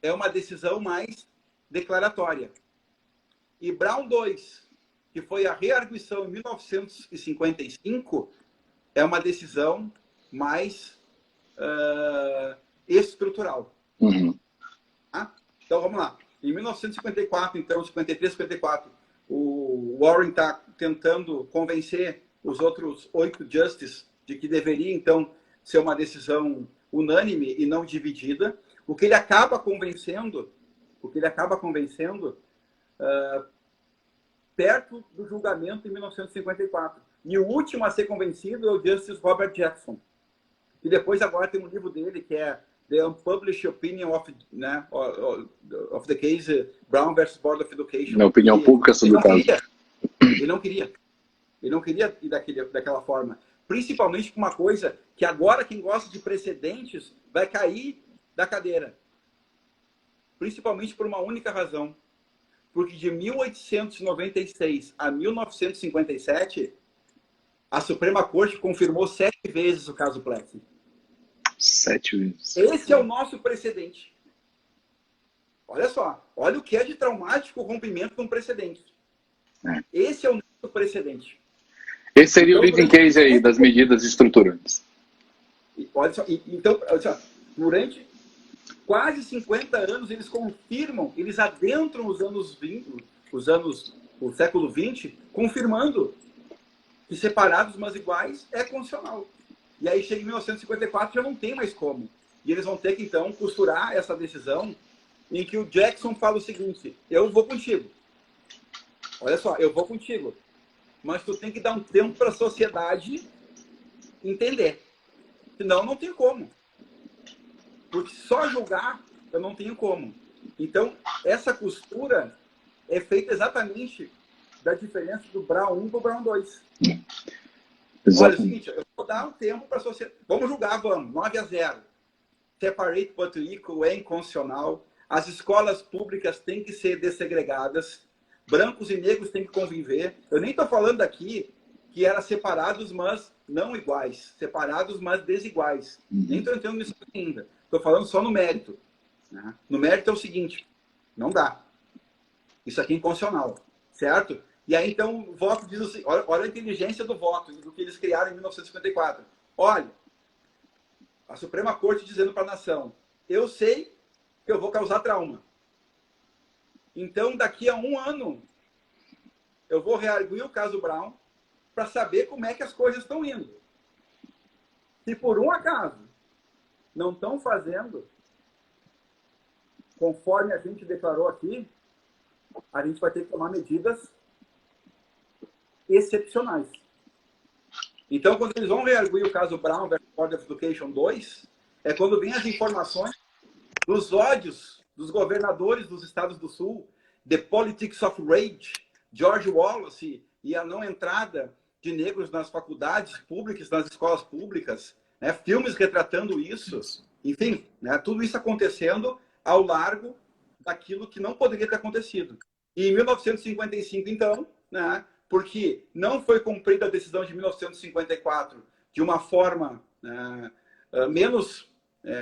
é uma decisão mais declaratória. E Brown 2, que foi a rearguição em 1955, é uma decisão mais estrutural. Uhum. Tá? Então, vamos lá. Em 1954, então, 53, 54, o Warren está tentando convencer os outros 8 justices de que deveria, então, ser uma decisão unânime e não dividida. O que ele acaba convencendo, perto do julgamento em 1954. E o último a ser convencido é o Justice Robert Jackson. E depois agora tem um livro dele que é The Unpublished Opinion of the Case Brown versus Board of Education. Na opinião pública sobre o caso. Ele não queria ir daquela forma. Principalmente por uma coisa que agora quem gosta de precedentes vai cair da cadeira. Principalmente por uma única razão. Porque de 1896 a 1957, a Suprema Corte confirmou 7 vezes o caso Plessy. 7 vezes. Esse é o nosso precedente. Olha só. Olha o que é de traumático o rompimento com precedente. Esse é o nosso precedente. Esse seria o leading case aí das medidas estruturantes. Olha só. Então, olha só, durante quase 50 anos, eles confirmam, eles adentram os anos 20, o século 20, confirmando que separados, mas iguais, é constitucional. E aí chega em 1954, já não tem mais como. E eles vão ter que, então, costurar essa decisão em que o Jackson fala o seguinte: eu vou contigo. Olha só, eu vou contigo. Mas tu tem que dar um tempo para a sociedade entender. Senão, não tem como. Porque só julgar, eu não tenho como. Então, essa costura é feita exatamente da diferença do Brown 1 para o Brown 2. Olha, é o seguinte, eu vou dar um tempo para a sociedade. Vamos julgar, vamos. 9-0. Separate but equal é inconstitucional. As escolas públicas têm que ser dessegregadas. Brancos e negros têm que conviver. Eu nem estou falando aqui que era separados, mas não iguais. Separados, mas desiguais. Nem estou entrando nisso ainda. Estou falando só no mérito. Né? No mérito é o seguinte: não dá. Isso aqui é inconstitucional. Certo? E aí, então, o voto diz assim, olha a inteligência do voto, do que eles criaram em 1954. Olha, a Suprema Corte dizendo para a nação: eu sei que eu vou causar trauma. Então, daqui a 1 ano, eu vou rearguir o caso Brown para saber como é que as coisas estão indo. Se por um acaso não estão fazendo conforme a gente declarou aqui, a gente vai ter que tomar medidas excepcionais. Então, quando eles vão rearguir o caso Brown versus Board of Education 2, é quando vem as informações dos ódios dos governadores dos estados do Sul, The Politics of Rage, George Wallace e a não entrada de negros nas faculdades públicas, nas escolas públicas, né? Filmes retratando isso, enfim, né? Tudo isso acontecendo ao largo daquilo que não poderia ter acontecido. E em 1955, então, né? Porque não foi cumprida a decisão de 1954 de uma forma menos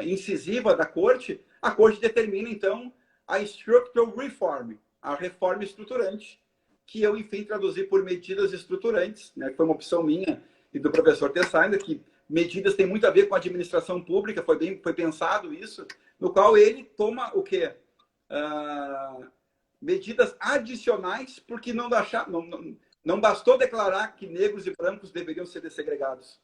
incisiva da Corte, a Corte determina, então, a Structural Reform, a reforma estruturante, que eu, enfim, traduzi por medidas estruturantes, né, que foi uma opção minha e do professor Tessainer, que medidas têm muito a ver com a administração pública, foi pensado isso, no qual ele toma o quê? Medidas adicionais, porque não bastou declarar que negros e brancos deveriam ser dessegregados.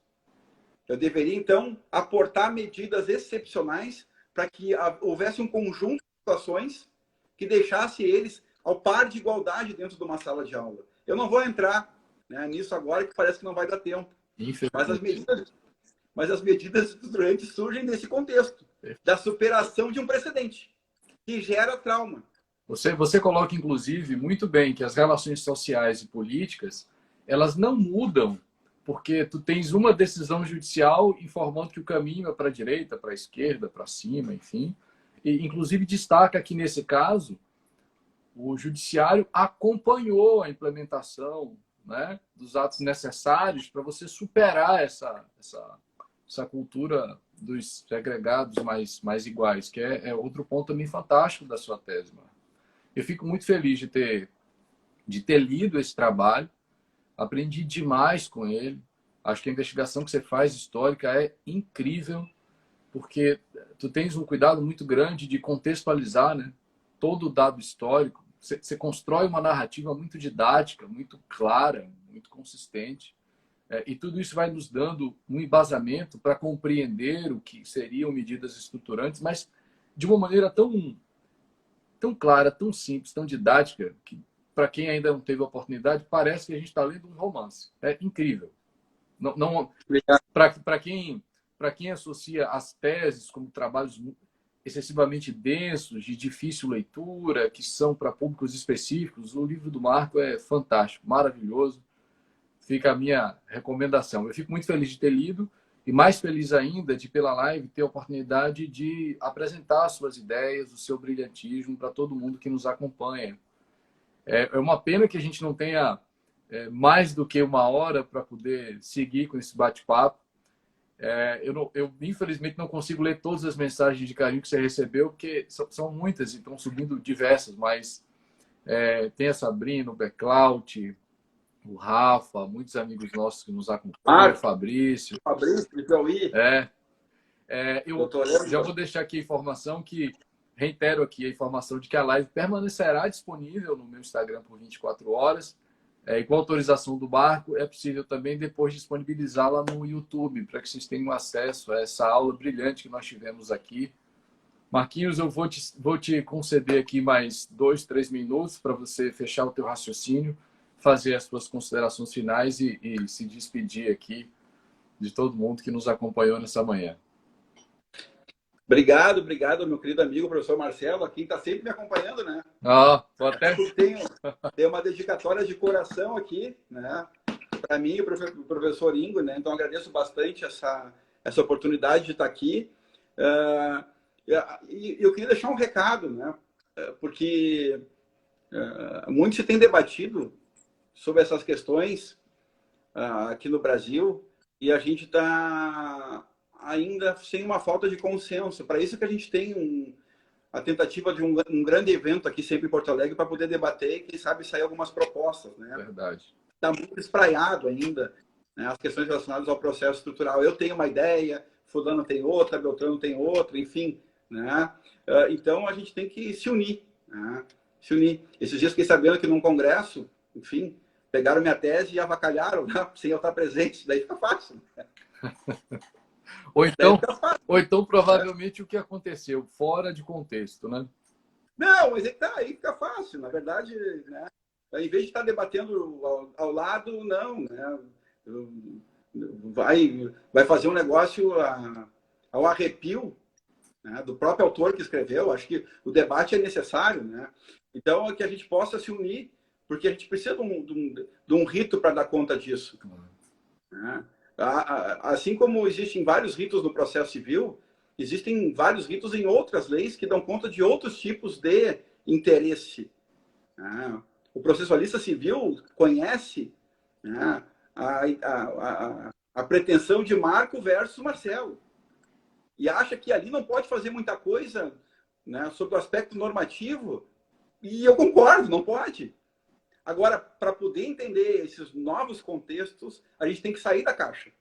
Eu deveria, então, aportar medidas excepcionais para que houvesse um conjunto de situações que deixasse eles ao par de igualdade dentro de uma sala de aula. Eu não vou entrar, né, nisso agora, que parece que não vai dar tempo. Mas as medidas estruturantes surgem nesse contexto da superação de um precedente que gera trauma. Você coloca, inclusive, muito bem que as relações sociais e políticas, elas não mudam porque tu tens uma decisão judicial informando que o caminho é para a direita, para a esquerda, para cima, enfim. E, inclusive, destaca que, nesse caso, o judiciário acompanhou a implementação, né, dos atos necessários para você superar essa cultura dos segregados mais iguais, que é outro ponto também fantástico da sua tese, Marco. Eu fico muito feliz de ter lido esse trabalho, aprendi demais com ele. Acho que a investigação que você faz histórica é incrível, porque tu tens um cuidado muito grande de contextualizar, né, todo o dado histórico. Você constrói uma narrativa muito didática, muito clara, muito consistente. E tudo isso vai nos dando um embasamento para compreender o que seriam medidas estruturantes, mas de uma maneira tão clara, tão simples, tão didática, que para quem ainda não teve a oportunidade, parece que a gente está lendo um romance. É incrível. Para quem associa as teses como trabalhos excessivamente densos, de difícil leitura, que são para públicos específicos, o livro do Marco é fantástico, maravilhoso. Fica a minha recomendação. Eu fico muito feliz de ter lido e mais feliz ainda de, pela live, ter a oportunidade de apresentar suas ideias, o seu brilhantismo para todo mundo que nos acompanha. É uma pena que a gente não tenha mais do que uma hora para poder seguir com esse bate-papo. Eu, infelizmente, não consigo ler todas as mensagens de carinho que você recebeu, porque são muitas e estão subindo diversas, mas tem a Sabrina, o Beclaut, o Rafa, muitos amigos nossos que nos acompanham, o Fabrício. O Piauí. Eu já vou deixar aqui a informação reitero aqui a informação de que a live permanecerá disponível no meu Instagram por 24 horas. E com autorização do Marco, é possível também depois disponibilizá-la no YouTube, para que vocês tenham acesso a essa aula brilhante que nós tivemos aqui. Marquinhos, eu vou te conceder aqui mais 2, 3 minutos para você fechar o teu raciocínio, fazer as suas considerações finais e se despedir aqui de todo mundo que nos acompanhou nessa manhã. Obrigado, meu querido amigo, professor Marcelo, aqui está sempre me acompanhando, né? Tem uma dedicatória de coração aqui, né? Para mim e para o professor Ingo, né? Então agradeço bastante essa oportunidade de estar aqui. E eu queria deixar um recado, né? Porque muito se tem debatido sobre essas questões aqui no Brasil e a gente está ainda sem uma falta de consenso. Para isso que a gente tem a tentativa de um grande evento aqui sempre em Porto Alegre para poder debater e, quem sabe, sair algumas propostas, né? Verdade. Está muito espraiado ainda, né, as questões relacionadas ao processo estrutural. Eu tenho uma ideia, fulano tem outra, Beltrano tem outra, enfim, né? Então a gente tem que se unir, né? Se unir. Esses dias fiquei sabendo que num congresso, enfim, pegaram minha tese e avacalharam, né, sem eu estar presente. Daí fica fácil. Ou então, provavelmente, o que aconteceu fora de contexto, né? Não, mas aí fica fácil. Na verdade, né? Em vez de estar debatendo ao lado, não, né? Vai fazer um negócio ao arrepio, né, do próprio autor que escreveu. Acho que o debate é necessário, né? Então, que a gente possa se unir, porque a gente precisa de um rito para dar conta disso, né? Assim como existem vários ritos no processo civil, existem vários ritos em outras leis que dão conta de outros tipos de interesse. O processualista civil conhece, né, a pretensão de Marco versus Marcelo e acha que ali não pode fazer muita coisa, né, sobre o aspecto normativo, e eu concordo, não pode. Agora, para poder entender esses novos contextos, a gente tem que sair da caixa.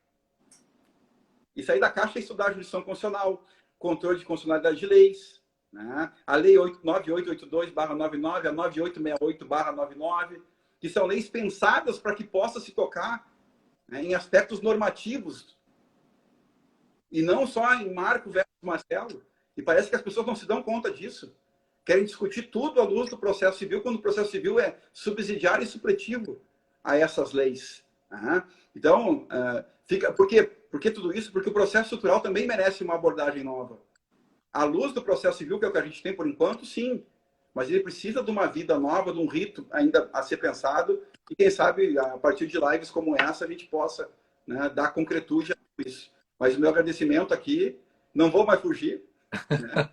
E sair da caixa é estudar a jurisdição constitucional, controle de constitucionalidade de leis, né? A Lei 9882/99, a 9868/99, que são leis pensadas para que possa se tocar, né, em aspectos normativos e não só em Marco versus Marcelo. E parece que as pessoas não se dão conta disso. Querem discutir tudo à luz do processo civil, quando o processo civil é subsidiário e supletivo a essas leis. Então, por que tudo isso? Porque o processo estrutural também merece uma abordagem nova. À luz do processo civil, que é o que a gente tem por enquanto, sim. Mas ele precisa de uma vida nova, de um rito ainda a ser pensado. E quem sabe, a partir de lives como essa, a gente possa, né, dar concretude a isso. Mas o meu agradecimento aqui, não vou mais fugir. Né?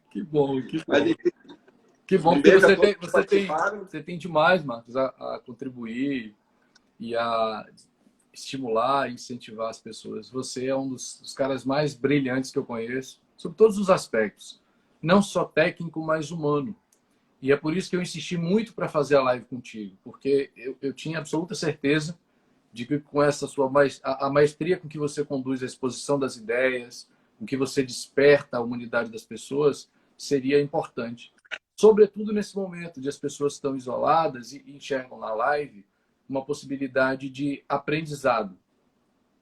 Que bom, que bom. Mas, que bom, porque você tem demais, Marcos, a contribuir e a estimular, incentivar as pessoas. Você é um dos caras mais brilhantes que eu conheço, sobre todos os aspectos. Não só técnico, mas humano. E é por isso que eu insisti muito para fazer a live contigo, porque eu tinha absoluta certeza de que com essa sua a maestria com que você conduz a exposição das ideias, com que você desperta a humanidade das pessoas, seria importante. Sobretudo nesse momento de as pessoas estão isoladas e enxergam na live uma possibilidade de aprendizado.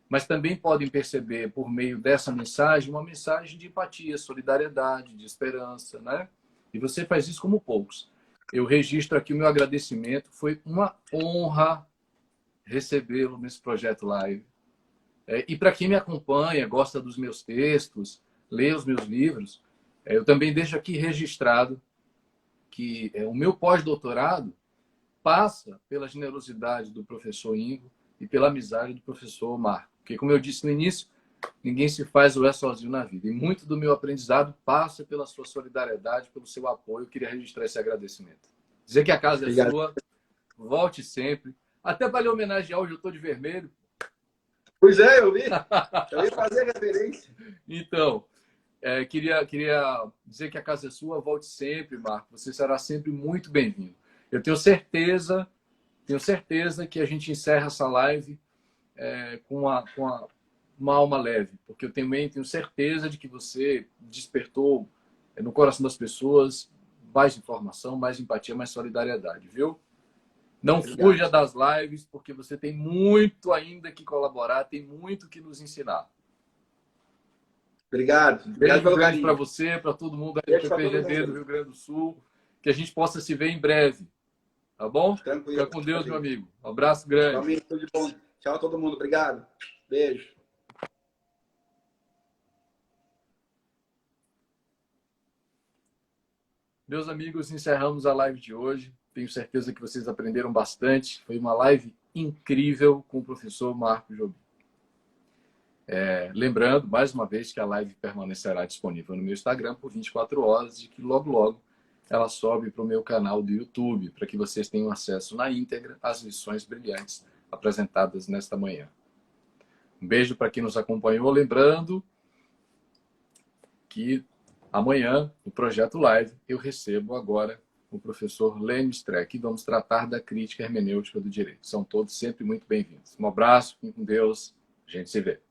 Mas também podem perceber, por meio dessa mensagem, uma mensagem de empatia, solidariedade, de esperança, né? E você faz isso como poucos. Eu registro aqui o meu agradecimento. Foi uma honra recebê-lo nesse projeto live. E para quem me acompanha, gosta dos meus textos, lê os meus livros, eu também deixo aqui registrado que o meu pós-doutorado passa pela generosidade do professor Ingo e pela amizade do professor Marco. Porque, como eu disse no início, ninguém se faz ou é sozinho na vida. E muito do meu aprendizado passa pela sua solidariedade, pelo seu apoio. Eu queria registrar esse agradecimento. Dizer que a casa é sua, volte sempre. Até para lhe homenagear, hoje eu estou de vermelho. Pois é, eu vi. Eu ia fazer referência. Então, queria dizer que a casa é sua, volte sempre, Marco. Você será sempre muito bem-vindo. Eu tenho certeza que a gente encerra essa live com uma alma leve, porque eu também tenho certeza de que você despertou no coração das pessoas mais informação, mais empatia, mais solidariedade, viu? Não fuja das lives, porque você tem muito ainda que colaborar, tem muito que nos ensinar. Obrigado. Beijo grande para você, para todo mundo aí do PPGD do Rio Grande do Sul. Que a gente possa se ver em breve. Tá bom? Tranquilo. Fica com Deus, meu amigo. Um abraço grande. Amém, tudo de bom. Tchau, todo mundo. Obrigado. Beijo. Meus amigos, encerramos a live de hoje. Tenho certeza que vocês aprenderam bastante. Foi uma live incrível com o professor Marco Jobim. Lembrando, mais uma vez, que a live permanecerá disponível no meu Instagram por 24 horas e que logo, logo ela sobe para o meu canal do YouTube, para que vocês tenham acesso na íntegra às lições brilhantes apresentadas nesta manhã. Um beijo para quem nos acompanhou. Lembrando que amanhã, no Projeto Live, eu recebo agora o professor Lênio Streck e vamos tratar da crítica hermenêutica do direito. São todos sempre muito bem-vindos. Um abraço, fiquem com Deus. A gente se vê.